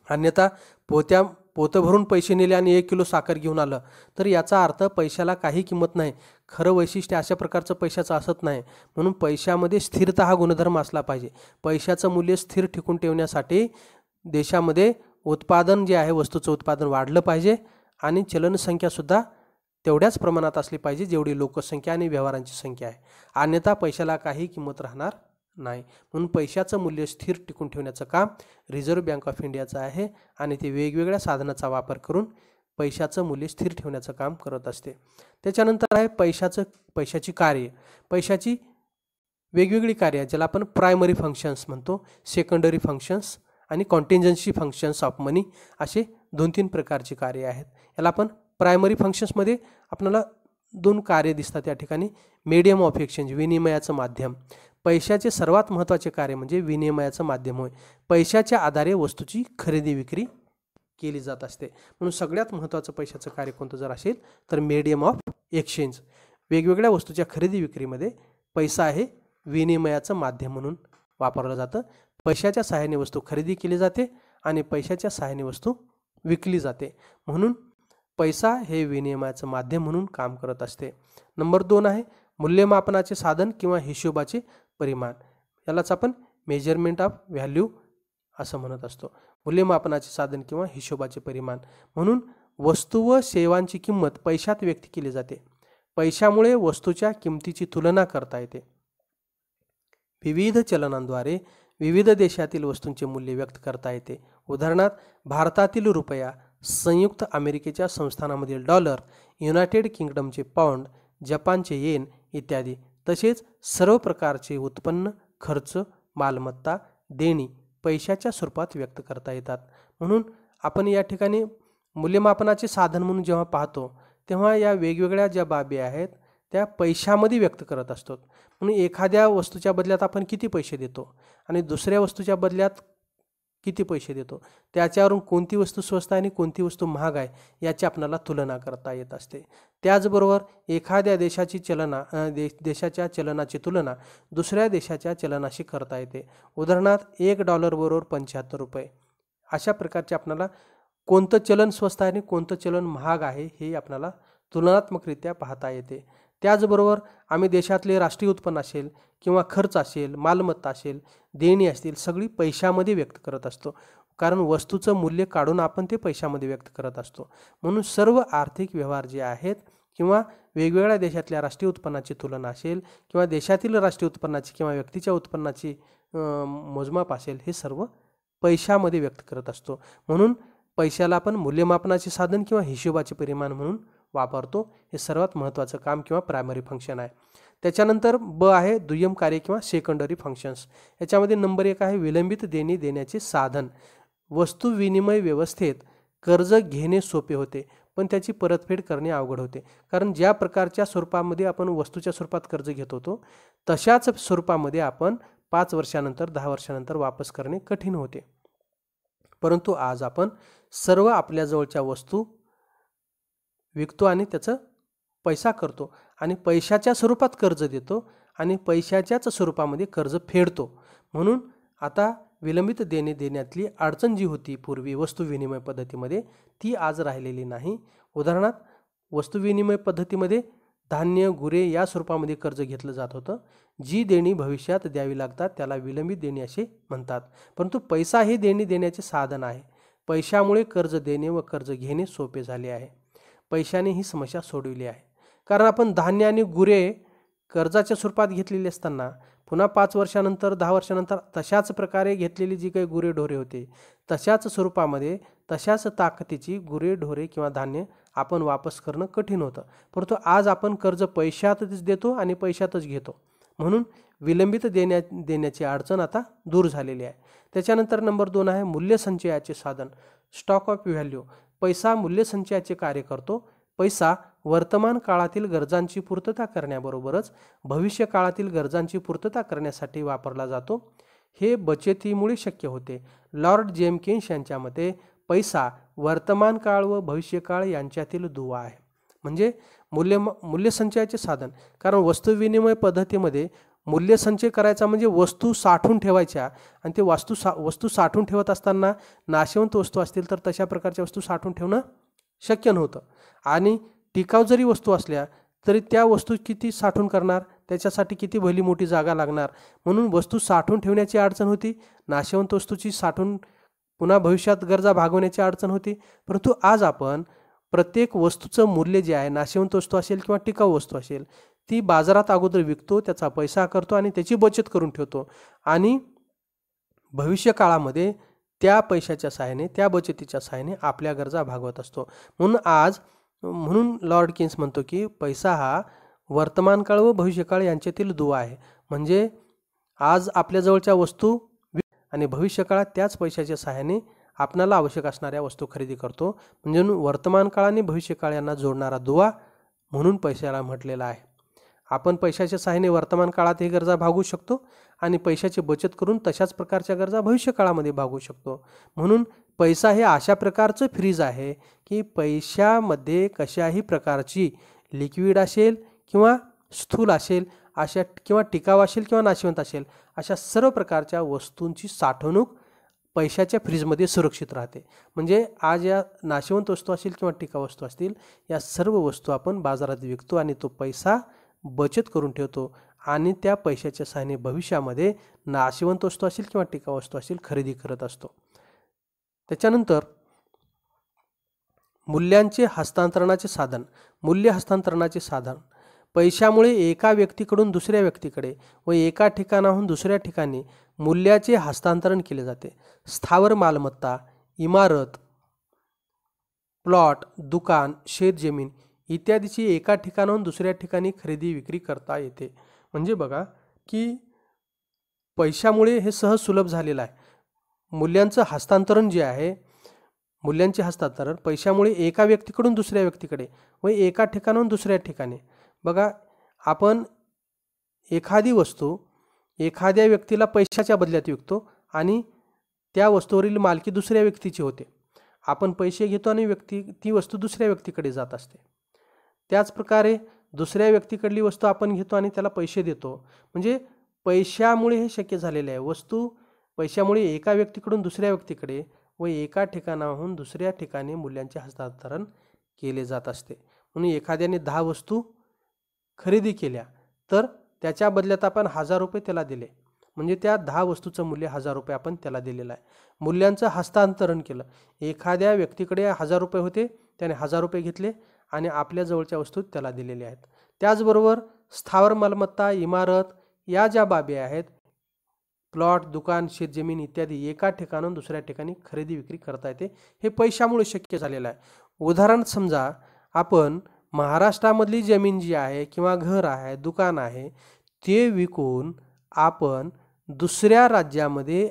अन्यथा पोतं भरून पैसे नेले आणि 1 किलो साखर घेऊन आलं, तर याचा अर्थ पैशाला काही किंमत नाही. खरं वैशिष्ट्य अशा प्रकारचं पैशाचं असत नाही. म्हणून पैशामध्ये स्थिरता हा गुणधर्म असला पाहिजे. पैशाचं मूल्य स्थिर टिकून ठेवण्यासाठी देशामध्ये उत्पादन जे आहे, वस्तूचं उत्पादन वाढलं पाहिजे आणि चलनसंख्यासुद्धा तेवढ्याच प्रमाणात असली पाहिजे जेवढी लोकसंख्या आणि व्यवहारांची संख्या आहे, अन्यथा पैशाला काही किंमत राहणार नाही. म्हणून पैशाचं मूल्य स्थिर टिकून ठेवण्याचं काम रिझर्व्ह बँक ऑफ इंडियाचं आहे आणि ते वेगवेगळ्या साधनाचा वापर करून पैशाचं मूल्य स्थिर ठेवण्याचं काम करत असते. त्याच्यानंतर आहे पैशाची कार्य. पैशाची वेगवेगळी कार्य ज्याला आपण प्रायमरी फंक्शन्स म्हणतो, सेकंडरी फंक्शन्स आणि कॉन्टिंजन्सी फंक्शन्स ऑफ मनी असे 2-3 प्रकारची कार्य आहेत. याला आपण प्रायमरी फंक्शन्समध्ये आपल्याला 2 कार्य दिसतात या ठिकाणी. मीडियम ऑफ एक्सचेंज, विनिमयाचं माध्यम. पैशाचे सर्वात महत्त्वाचे कार्य म्हणजे विनिमयाचं माध्यम होय. पैशाच्या आधारे वस्तूची खरेदी विक्री केली जात असते. म्हणून सगळ्यात महत्त्वाचं पैशाचं कार्य कोणतं जर असेल तर मीडियम ऑफ एक्सचेंज. वेगवेगळ्या वस्तूच्या खरेदी विक्रीमध्ये पैसा हे विनिमयाचं माध्यम म्हणून वापरलं जातं. पैशाच्या सहाय्याने वस्तू खरेदी केली जाते आणि पैशाच्या सहाय्याने वस्तू विकली जाते. म्हणून पैसा हे विनिमयाचं माध्यम म्हणून काम करत असते. नंबर 2 आहे मूल्यमापनाचे साधन किंवा हिशोबाचे परिमाण. यालाच आपण मेजरमेंट ऑफ व्हॅल्यू असं म्हणत असतो. मूल्यमापनाचे साधन किंवा हिशोबाचे परिमाण. म्हणून वस्तू व सेवांची किंमत पैशात व्यक्त केली जाते. पैशामुळे वस्तूच्या किमतीची तुलना करता येते. विविध चलनांद्वारे विविध देशातील वस्तूंचे मूल्य व्यक्त करता येते. उदाहरणार्थ भारतातील रुपया, संयुक्त अमेरिकेच्या संस्थानामधील डॉलर, युनायटेड किंगडमचे पाऊंड, जपानचे येन इत्यादी. तसेच सर्व प्रकारचे उत्पन्न, खर्च, मालमत्ता, देणी पैशाच्या स्वरूपात व्यक्त करता येतात. म्हणून आपण या ठिकाणी मूल्यमापनाचे साधन म्हणून जेव्हा पाहतो तेव्हा या वेगवेगळ्या ज्या बाबी आहेत त्या पैशामध्ये व्यक्त करत असतो. म्हणून एखाद्या वस्तूच्या बदल्यात आपण किती पैसे देतो आणि दुसऱ्या वस्तूच्या बदल्यात किती पैसे देतो, त्याच्यावरून कोणती वस्तू स्वस्त आहे आणि कोणती वस्तू महाग आहे याची आपल्याला तुलना करता येत असते. त्याचबरोबर एखाद्या देशाच्या चलनाची तुलना दुसऱ्या देशाच्या चलनाशी करता येते. उदाहरणार्थ $1 बरोबर 75 रुपये. अशा प्रकारचे आपल्याला कोणतं चलन स्वस्त आहे आणि कोणतं चलन महाग आहे हे आपल्याला तुलनात्मकरित्या पाहता येते. त्याचबरोबर आम्ही देशातले राष्ट्रीय उत्पन्न असेल किंवा खर्च असेल, मालमत्ता असेल, देणी असतील सगळी पैशामध्ये व्यक्त करत असतो. कारण वस्तूचं मूल्य काढून आपण ते पैशामध्ये व्यक्त करत असतो. म्हणून सर्व आर्थिक व्यवहार जे आहेत किंवा वेगवेगळ्या देशातल्या राष्ट्रीय उत्पन्नाची तुलना असेल किंवा देशातील राष्ट्रीय उत्पन्नाची किंवा व्यक्तीच्या उत्पन्नाची मोजमाप असेल हे सर्व पैशामध्ये व्यक्त करत असतो. म्हणून पैशाला आपण मूल्यमापनाचे साधन किंवा हिशोबाचे परिमाण म्हणून वापरतो. हे सर्वात महत्त्वाचं काम किंवा प्रायमरी फंक्शन आहे. त्याच्यानंतर ब आहे दुय्यम कार्य किंवा सेकंडरी फंक्शन्स. याच्यामध्ये नंबर 1 आहे विलंबित देणी देण्याचे साधन. वस्तू विनिमय व्यवस्थेत कर्ज घेणे सोपे होते पण त्याची परतफेड करणे अवघड होते. कारण ज्या प्रकारच्या स्वरूपामध्ये आपण वस्तूच्या स्वरूपात कर्ज घेत होतो तशाच स्वरूपामध्ये आपण 5 वर्षानंतर 10 वर्षानंतर वापस करणे कठीण होते. परंतु आज आपण सर्व आपल्याजवळच्या वस्तू विकतो आणि त्याचं पैसा करतो आणि पैशाच्या स्वरूपात कर्ज देतो आणि पैशाच्याच स्वरूपामध्ये कर्ज फेडतो. म्हणून आता विलंबित देणे देण्यातली अडचण जी होती पूर्वी वस्तू विनिमय पद्धतीमध्ये ती आज राहिलेली नाही. उदाहरणार्थ वस्तू विनिमय पद्धतीमध्ये धान्य, गुरे या स्वरूपामध्ये कर्ज घेतलं जात होतं. जी देणी भविष्यात द्यावी लागतात त्याला विलंबित देणी असे म्हणतात. परंतु पैसा हे देणी देण्याचे साधन आहे. पैशामुळे कर्ज देणे व कर्ज घेणे सोपे झाले आहे. पैशाने ही समस्या सोडविली आहे. कारण आपण धान्य आणि गुरे कर्जाच्या स्वरूपात घेतलेली असताना पुन्हा 5 वर्षानंतर 10 वर्षानंतर तशाच प्रकारे घेतलेली जी काही गुरेढोरे होते तशाच स्वरूपामध्ये तशाच ताकदीची गुरेढोरे किंवा धान्य आपण वापस करणं कठीण होतं. परंतु आज आपण कर्ज पैशातच देतो आणि पैशातच घेतो. म्हणून विलंबित देण्याची अडचण आता दूर झालेली आहे. त्याच्यानंतर नंबर 2 आहे मूल्यसंचयाचे साधन स्टॉक ऑफ व्हॅल्यू. पैसा मूल्यसंचयाचे कार्य करतो. पैसा वर्तमान काळातील गरजांची पूर्तता करण्याबरोबरच भविष्य काळातील गरजांची पूर्तता करण्यासाठी वापरला जातो. हे बचतीमुळे शक्य होते. लॉर्ड जेमकिन्स यांच्या मते पैसा वर्तमान काळ व भविष्यकाळ यांच्यातील दुवा आहे. म्हणजे मूल्यसंचयाचे साधन. कारण वस्तू विनिमय पद्धतीमध्ये मूल्यसंचय करायचा म्हणजे वस्तू साठवून ठेवायच्या आणि ते वस्तू साठवून ठेवत असताना नाशवंत वस्तू असतील तर तशा प्रकारच्या वस्तू साठवून ठेवणं शक्य नव्हतं. आणि टिकाऊ जरी वस्तू असल्या तरी त्या वस्तू किती साठवून करणार, त्याच्यासाठी किती भली मोठी जागा लागणार. म्हणून वस्तू साठवून ठेवण्याची अडचण होती. नाशवंत वस्तूची साठवून पुन्हा भविष्यात गरजा भागवण्याची अडचण होती. परंतु आज आपण प्रत्येक वस्तूचं मूल्य जे आहे, नाशवंत वस्तू असेल किंवा टिकाऊ वस्तू असेल, ती बाजारात अगोदर विकतो, त्याचा पैसा करतो आणि त्याची बचत करून ठेवतो आणि भविष्य काळामध्ये त्या पैशाच्या सहाय्याने, त्या बचतीच्या सहाय्याने आपल्या गरजा भागवत असतो. म्हणून लॉर्ड किन्स म्हणतो की पैसा हा वर्तमानकाळ व भविष्यकाळ यांच्यातील दुवा आहे. म्हणजे आज आपल्याजवळच्या वस्तू आणि भविष्यकाळात त्याच पैशाच्या सहाय्याने आपणाला आवश्यक असणाऱ्या वस्तू खरेदी करतो. म्हणजे वर्तमान काळ आणि भविष्यकाळ यांना जोडणारा दुवा म्हणून पैशाला म्हटलेला आहे. आपण पैशाच्या सहाय्याने वर्तमान काळात हे गरजा भागवू शकतो आणि पैशाची बचत करून तशाच प्रकारच्या गरजा भविष्य काळामध्ये भागवू शकतो. म्हणून पैसा हे अशा प्रकारचं फ्रीज आहे की पैशामध्ये कशाही प्रकारची लिक्विड असेल किंवा स्थूल असेल, अशा किंवा टिकाऊ असेल किंवा नाशवंत असेल, अशा सर्व प्रकारच्या वस्तूंची साठवणूक पैशाच्या फ्रीजमध्ये सुरक्षित राहते. म्हणजे आज या नाशवंत वस्तू असतील किंवा टिकाऊ वस्तू असतील, या सर्व वस्तू आपण बाजारात विकतो आणि तो पैसा बचत करून ठेवतो आणि त्या पैशाच्या सहाय्याने भविष्यामध्ये नाशवंत वस्तू असतील किंवा टिकाऊ वस्तू असतील खरेदी करत असतो. त्याच्यानंतर मूल्यांचे हस्तांतरणाचे साधन. मूल्य हस्तांतरणाचे साधन पैशामुळे एका व्यक्तीकडून दुसऱ्या व्यक्तीकडे व एका ठिकाणाहून दुसऱ्या ठिकाणी मूल्याचे हस्तांतरण केले जाते. स्थावर मालमत्ता, इमारत, प्लॉट, दुकान, शेतजमीन इत्यादीची एका ठिकाणाहून दुसऱ्या ठिकाणी खरेदी विक्री करता येते. म्हणजे बघा की पैशामुळे हे सहज सुलभ झालेलं आहे. मूल्यांचं हस्तांतरण जे आहे, मूल्यांचे हस्तांतरण पैशामुळे एका व्यक्तीकडून दुसऱ्या व्यक्तीकडे व एका ठिकाणाहून दुसऱ्या ठिकाणी. बघा, आपण एखादी वस्तू एखाद्या व्यक्तीला पैशाच्या बदल्यात विकतो आणि त्या वस्तूवरील मालकी दुसऱ्या व्यक्तीची होते. आपण पैसे घेतो आणि ती वस्तू दुसऱ्या व्यक्तीकडे जात असते. त्याचप्रकारे दुसऱ्या व्यक्तीकडली वस्तू आपण घेतो आणि त्याला पैसे देतो. म्हणजे पैशामुळे हे शक्य झालेले आहे. वस्तू पैशामुळे एका व्यक्तीकडून दुसऱ्या व्यक्तीकडे व एका ठिकाणाहून दुसऱ्या ठिकाणी मूल्यांचे हस्तांतरण केले जात असते. म्हणून एखाद्याने 10 वस्तू खरेदी केल्या तर त्याच्या बदल्यात आपण 1000 रुपये त्याला दिले, म्हणजे त्या 10 वस्तूचं मूल्य 1000 रुपये आपण त्याला दिलेलं आहे. मूल्यांचं हस्तांतरण केलं. एखाद्या व्यक्तीकडे 1000 रुपये होते, त्याने 1000 रुपये घेतले आणि आपल्या जवळच्या वस्तू त्याला दिलेल्या आहेत. त्याचबरोबर स्थावर मालमत्ता, इमारत या ज्या बाबी आहेत, प्लॉट, दुकान, शेतजमीन इत्यादी एका ठिकाणाहून दुसऱ्या ठिकाणी खरेदी विक्री करता येते. हे पैशामुळे शक्य झालेलं आहे. उदाहरण समजा, आपण महाराष्ट्रामधली जमीन जी आहे किंवा घर आहे, दुकान आहे, ते विकून आपण दुसऱ्या राज्यामध्ये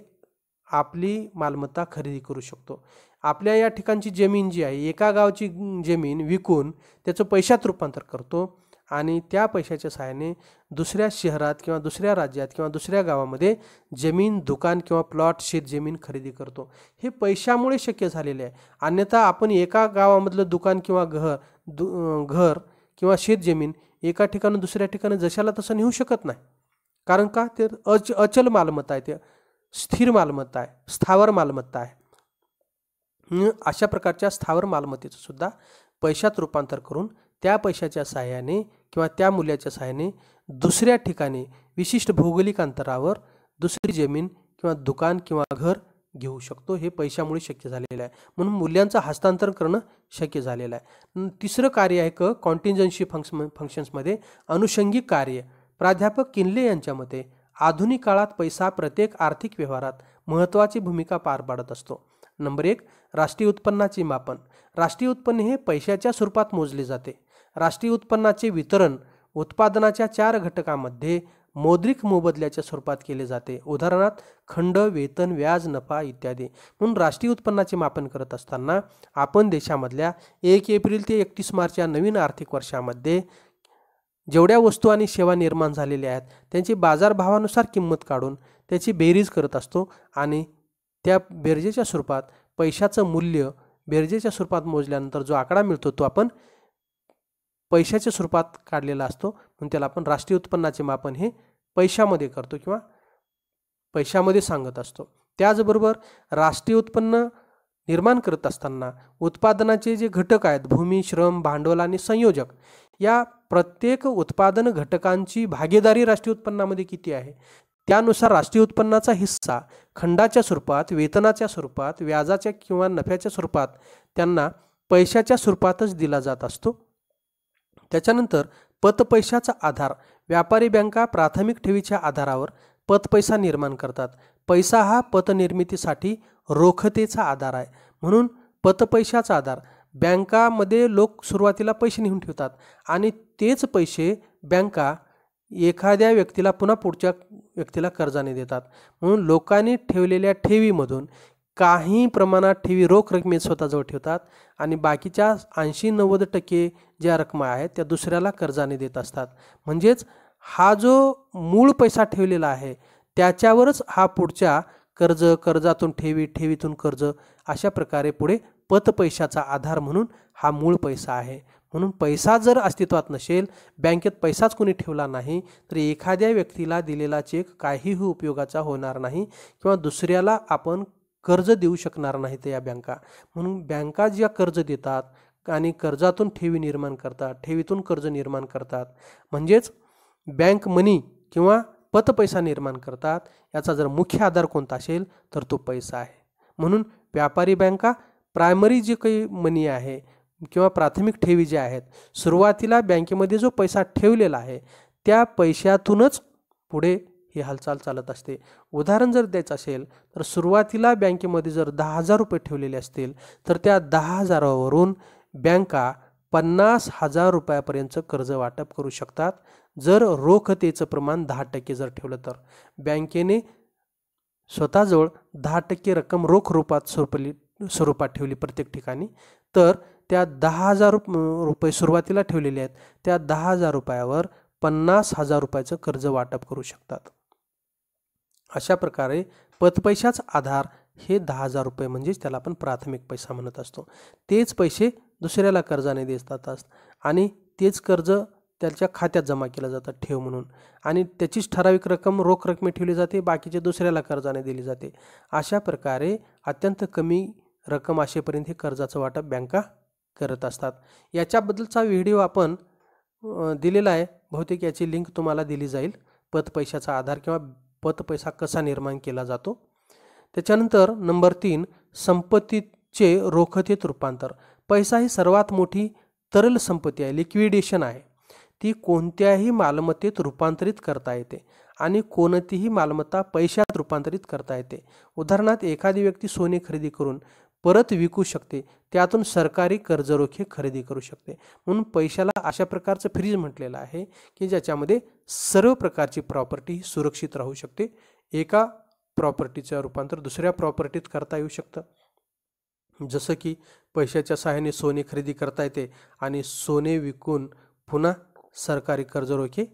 आपली मालमत्ता खरेदी करू शकतो. आपल्या या ठिकाणची जमीन जी आहे, एका गावची जमीन विकून त्याचं पैशात रूपांतर करतो आणि त्या पैशाच्या सहाय्याने दुसऱ्या शहरात किंवा दुसऱ्या राज्यात किंवा दुसऱ्या गावामध्ये जमीन, दुकान किंवा प्लॉट, शेतजमीन खरेदी करतो. हे पैशामुळे शक्य झालेले आहे. अन्यथा आपण एका गावामधलं दुकान किंवा घर किंवा शेतजमीन एका ठिकाणी दुसऱ्या ठिकाणी जशाला तसं नेऊ शकत नाही. कारण का? ते अचल मालमत्ता आहे, ते स्थिर मालमत्ता आहे, स्थावर मालमत्ता आहे. अशा प्रकारच्या स्थावर मालमत्तेचं सुद्धा पैशात रूपांतर करून त्या पैशाच्या सहाय्याने किंवा त्या मूल्याच्या सहाय्याने दुसऱ्या ठिकाणी विशिष्ट भौगोलिक अंतरावर दुसरी जमीन किंवा दुकान किंवा घर घेऊ शकतो. हे पैशामुळे शक्य झालेलं आहे. म्हणून मूल्यांचं हस्तांतरण करणं शक्य झालेलं आहे. तिसरं कार्य आहे कॉन्टिंजन्सी फंक्शन्समध्ये अनुषंगिक कार्य. प्राध्यापक किनले यांच्या मते आधुनिक काळात पैसा प्रत्येक आर्थिक व्यवहारात महत्त्वाची भूमिका पार पाडत असतो. नंबर 1, राष्ट्रीय उत्पन्नाचे मापन. राष्ट्रीय उत्पन्न हे पैशाच्या स्वरूपात मोजले जाते. राष्ट्रीय उत्पन्नाचे वितरण उत्पादनाच्या 4 घटकांमध्ये मौद्रिक मोबदल्याच्या स्वरूपात केले जाते. उदाहरणार्थ खंड, वेतन, व्याज, नफा इत्यादी. म्हणून राष्ट्रीय उत्पन्नाचे मापन करत असताना आपण देशामधल्या 1 एप्रिल ते 31 मार्च या नवीन आर्थिक वर्षामध्ये जेवढ्या वस्तू आणि सेवा निर्माण झालेल्या आहेत त्यांची बाजारभावानुसार किंमत काढून त्याची बेरीज करत असतो आणि त्या बेरजेच्या स्वरूपात पैशाचं मूल्य बेरजेच्या स्वरूपात मोजल्यानंतर जो आकडा मिळतो तो आपण पैशाच्या स्वरूपात काढलेला असतो. म्हणून त्याला आपण राष्ट्रीय उत्पन्नाचे मापन हे पैशामध्ये करतो किंवा पैशामध्ये सांगत असतो. त्याचबरोबर राष्ट्रीय उत्पन्न निर्माण करत असताना उत्पादनाचे जे घटक आहेत, भूमी, श्रम, भांडवल आणि संयोजक, या प्रत्येक उत्पादन घटकांची भागीदारी राष्ट्रीय उत्पन्नामध्ये किती आहे त्यानुसार राष्ट्रीय उत्पन्नाचा हिस्सा खंडाच्या स्वरूपात, वेतनाच्या स्वरूपात, व्याजाच्या किंवा नफ्याच्या स्वरूपात त्यांना पैशाच्या स्वरूपातच दिला जात असतो. त्याच्यानंतर पतपैशाचा आधार. व्यापारी बँका प्राथमिक ठेवीच्या आधारावर पतपैसा निर्माण करतात. पैसा हा पतनिर्मितीसाठी रोखतेचा आधार आहे. म्हणून पतपैशाचा आधार. बँकामध्ये लोक सुरुवातीला पैसे नेऊन ठेवतात आणि तेच पैसे बँका एखाद्या व्यक्तीला पुन्हा पुढच्या व्यक्तीला कर्जाने देतात. म्हणून लोकांनी ठेवलेल्या ठेवीमधून काही प्रमाणात ठेवी रोख रकमेत स्वतःजवळ ठेवतात आणि बाकीच्या 80-90% ज्या रकमा आहेत त्या दुसऱ्याला कर्जाने देत असतात. म्हणजेच हा जो मूळ पैसा ठेवलेला आहे त्याच्यावरच हा पुढच्या कर्ज, कर्जातून ठेवी, ठेवीतून कर्ज, अशा प्रकारे पुढे पतपैशाचा आधार म्हणून हा मूळ पैसा आहे. म्हणून पैसा जर अस्तित्वात नसेल, बँकेत पैसाच कोणी ठेवला नाही, तर एखाद्या व्यक्तीला दिलेला चेक काहीही उपयोगाचा होणार नाही किंवा दुसऱ्याला आपण कर्ज देऊ शकणार नाहीत या बँका. म्हणून बँका ज्या कर्ज देतात आणि कर्जातून ठेवी निर्माण करतात, ठेवीतून कर्ज निर्माण करतात, म्हणजेच बँक मनी किंवा पतपैसा निर्माण करतात. याचा जर मुख्य आधार कोणता असेल तर तो पैसा आहे. म्हणून व्यापारी बँका प्रायमरी जे काही मनी आहे किंवा प्राथमिक ठेवी ज्या आहेत, सुरुवातीला बँकेमध्ये जो पैसा ठेवलेला आहे त्या पैशातूनच पुढे ही हालचाल चालत असते. उदाहरण जर द्यायचं असेल तर सुरुवातीला बँकेमध्ये जर 10,000 रुपये ठेवलेले असतील तर त्या 10,000वरून बँका 50,000 रुपयापर्यंतचं कर्ज वाटप करू शकतात. जर रोखतेचं प्रमाण 10% जर ठेवलं तर बँकेने स्वतःजवळ 10% रक्कम रोख स्वरूपात ठेवली प्रत्येक ठिकाणी, तर त्या 10,000 रुपये सुरुवातीला ठेवलेले आहेत त्या 10,000 रुपयावर 50,000 रुपयाचं कर्ज वाटप करू शकतात. अशा प्रकारे पतपैशाचा आधार हे 10,000 रुपये म्हणजेच त्याला आपण प्राथमिक पैसा म्हणत असतो. तेच पैसे दुसऱ्याला कर्जाने देतात आणि तेच कर्ज त्याच्या खात्यात जमा केलं जातं ठेव म्हणून आणि त्याचीच ठराविक रक्कम रोख रकमेत ठेवली जाते, बाकीचे दुसऱ्याला कर्जाने दिली जाते. अशा प्रकारे अत्यंत कमी रक्कम असेपर्यंत हे कर्जाचं वाटप बँका करत असतात. याच्याबद्दलचा व्हिडिओ आपण दिलेला आहे, बहुतेक याची लिंक तुम्हाला दिली जाईल. पतपैशाचा आधार किंवा पतपैसा कसा निर्माण केला जातो. त्याच्यानंतर नंबर 3, संपत्तीचे रोखतेत रूपांतर. पैसा ही सर्वात मोठी तरल संपत्ती आहे, लिक्विडेशन आहे. ती कोणत्याही मालमत्तेत रूपांतरित करता येते आणि कोणतीही मालमत्ता पैशात रूपांतरित करता येते. उदाहरणार्थ एखादी व्यक्ती सोने खरेदी करून परत विकू शकते, त्यातून सरकारी कर्जरोखे खरेदी करू शकते. म्हणून पैशाला अशा प्रकारचं फ्रीज म्हटलेलं आहे की ज्याच्यामध्ये सर्व प्रकारची प्रॉपर्टी सुरक्षित राहू शकते. एका प्रॉपर्टीचं रूपांतर दुसऱ्या प्रॉपर्टीत करता येऊ शकतं. जसं की पैशाच्या सहाय्याने सोने खरेदी करता येते आणि सोने विकून पुन्हा सरकारी कर्जरोखे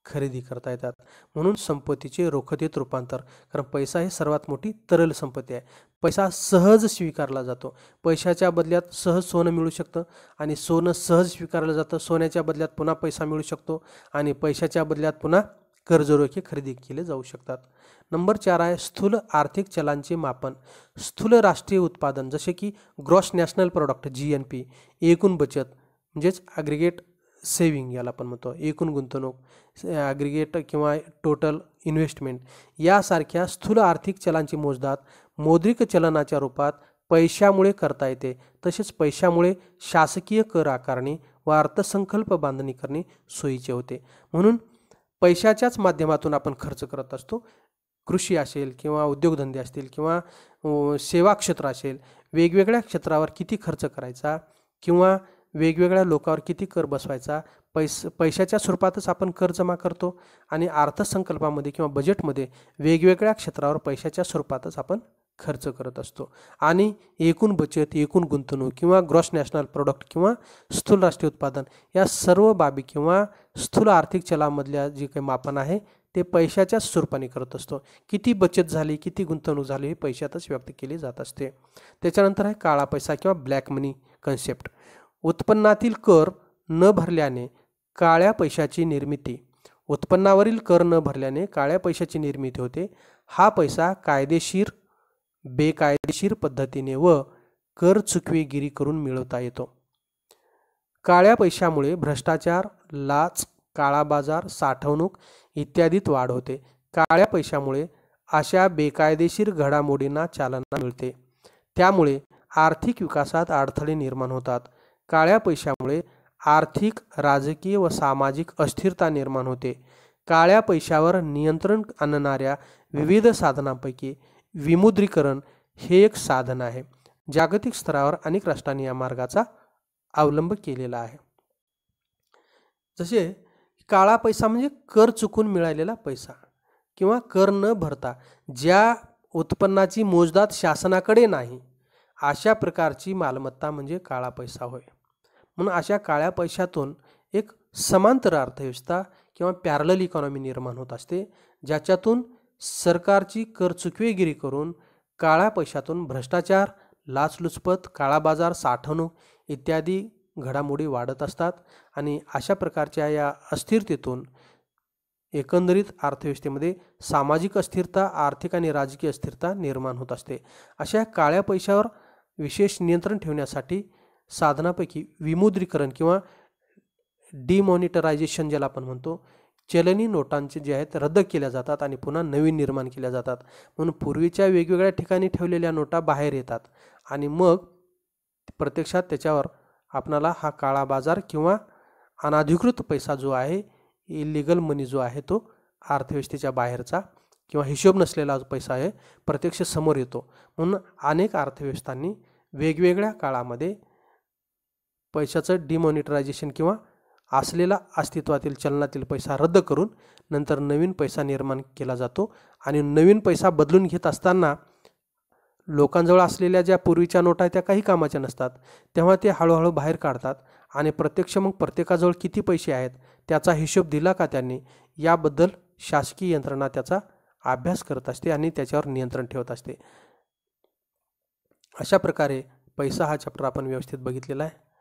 खरेदी करता येतात. म्हणून संपत्तीचे रोखतेत रूपांतर, कारण पैसा ही सर्वात मोठी तरल संपत्ती आहे. पैसा सहज स्वीकारला जातो. पैशाच्या बदल्यात सहज सोनं मिळू शकतं आणि सोनं सहज स्वीकारलं जातं. सोन्याच्या बदल्यात पुन्हा पैसा मिळू शकतो आणि पैशाच्या बदल्यात पुन्हा कर्जरोखे खरेदी केले जाऊ शकतात. नंबर 4 आहे स्थूल आर्थिक चलांचे मापन. स्थूल राष्ट्रीय उत्पादन जसे की ग्रॉस नॅशनल प्रोडक्ट GNP, एकूण बचत म्हणजेच ॲग्रिगेट सेविंग याला आपण म्हणतो, एकूण गुंतवणूक, ॲग्रिगेट किंवा टोटल इन्व्हेस्टमेंट, यासारख्या स्थूल आर्थिक चलांची मोजदाद मौद्रिक चलनाच्या रूपात पैशामुळे करता येते. तसेच पैशामुळे शासकीय कर आकारणी व अर्थसंकल्प बांधणी करणे सोयीचे होते. म्हणून पैशाच्याच माध्यमातून आपण खर्च करत असतो. कृषी असेल किंवा उद्योगधंदे असतील किंवा सेवा क्षेत्र असेल, वेगवेगळ्या क्षेत्रावर किती खर्च करायचा किंवा वेगवेगळ्या लोकांवर किती कर बसवायचा, पैशाच्या स्वरूपातच आपण कर जमा करतो आणि अर्थसंकल्पामध्ये किंवा बजेटमध्ये वेगवेगळ्या क्षेत्रावर पैशाच्या स्वरूपातच आपण खर्च करत असतो. आणि एकूण बचत, एकूण गुंतवणूक किंवा ग्रॉस नॅशनल प्रोडक्ट किंवा स्थूल राष्ट्रीय उत्पादन या सर्व बाबी किंवा स्थूल आर्थिक चलामधल्या जे काही मापन आहे ते पैशाच्या स्वरूपाने करत असतो. किती बचत झाली, किती गुंतवणूक झाली हे पैशातच व्यक्त केली जात असते. त्याच्यानंतर आहे काळा पैसा किंवा ब्लॅक मनी कन्सेप्ट. उत्पन्नातील कर न भरल्याने काळ्या पैशाची निर्मिती. उत्पन्नावरील कर न भरल्याने काळ्या पैशाची निर्मिती होते. हा पैसा कायदेशीर, बेकायदेशीर पद्धतीने व कर चुकवेगिरी करून मिळवता येतो. काळ्या पैशामुळे भ्रष्टाचार, लाच, काळा बाजार, साठवणूक इत्यादीत वाढ होते. काळ्या पैशामुळे अशा बेकायदेशीर घडामोडींना चालना मिळते. त्यामुळे आर्थिक विकासात अडथळे निर्माण होतात. काळ्या पैशामुळे आर्थिक, राजकीय व सामाजिक अस्थिरता निर्माण होते. काळ्या पैशावर नियंत्रण आणणाऱ्या विविध साधनांपैकी विमुद्रीकरण हे एक साधन आहे. जागतिक स्तरावर अनेक राष्ट्रांनी या मार्गाचा अवलंब केलेला आहे. जसे काळा पैसा म्हणजे कर चुकून मिळालेला पैसा किंवा कर न भरता ज्या उत्पन्नाची मोजदाद शासनाकडे नाही अशा प्रकारची मालमत्ता म्हणजे काळा पैसा होय. म्हणून अशा काळ्या पैशातून एक समांतर अर्थव्यवस्था किंवा पॅरलल इकॉनॉमी निर्माण होत असते, ज्याच्यातून सरकारची कर चुकवेगिरी करून काळ्या पैशातून भ्रष्टाचार, लाचलुचपत, काळा बाजार, साठवणूक इत्यादी घडामोडी वाढत असतात. आणि अशा प्रकारच्या या अस्थिरतेतून एकंदरीत अर्थव्यवस्थेमध्ये सामाजिक अस्थिरता, आर्थिक आणि राजकीय अस्थिरता निर्माण होत असते. अशा काळ्या पैशावर विशेष नियंत्रण ठेवण्यासाठी साधनापैकी विमुद्रीकरण किंवा डिमॉनिटरायझेशन ज्याला आपण म्हणतो, चलनी नोटांचे जे आहेत रद्द केल्या जातात आणि पुन्हा नवीन निर्माण केल्या जातात. म्हणून पूर्वीच्या वेगवेगळ्या ठिकाणी ठेवलेल्या नोटा बाहेर येतात आणि मग प्रत्यक्षात त्याच्यावर आपणाला हा काळा बाजार किंवा अनाधिकृत पैसा जो आहे, इलिगल मनी जो आहे, तो अर्थव्यवस्थेच्या बाहेरचा किंवा हिशोब नसलेला जो पैसा आहे प्रत्यक्ष समोर येतो. म्हणून अनेक अर्थव्यवस्थांनी वेगवेगळ्या काळामध्ये पैशाचं डिमॉनिटरायझेशन किंवा असलेला अस्तित्वातील चलनातील पैसा रद्द करून नंतर नवीन पैसा निर्माण केला जातो. आणि नवीन पैसा बदलून घेत असताना लोकांजवळ असलेल्या ज्या पूर्वीच्या नोटा त्या काही कामाच्या नसतात, तेव्हा ते हळूहळू बाहेर काढतात आणि प्रत्यक्ष मग प्रत्येकाजवळ किती पैसे आहेत त्याचा हिशोब दिला का त्यांनी, याबद्दल शासकीय यंत्रणा त्याचा अभ्यास करत असते आणि त्याच्यावर नियंत्रण ठेवत असते. अशा प्रकारे पैसा हा चॅप्टर आपण व्यवस्थित बघितलेला आहे.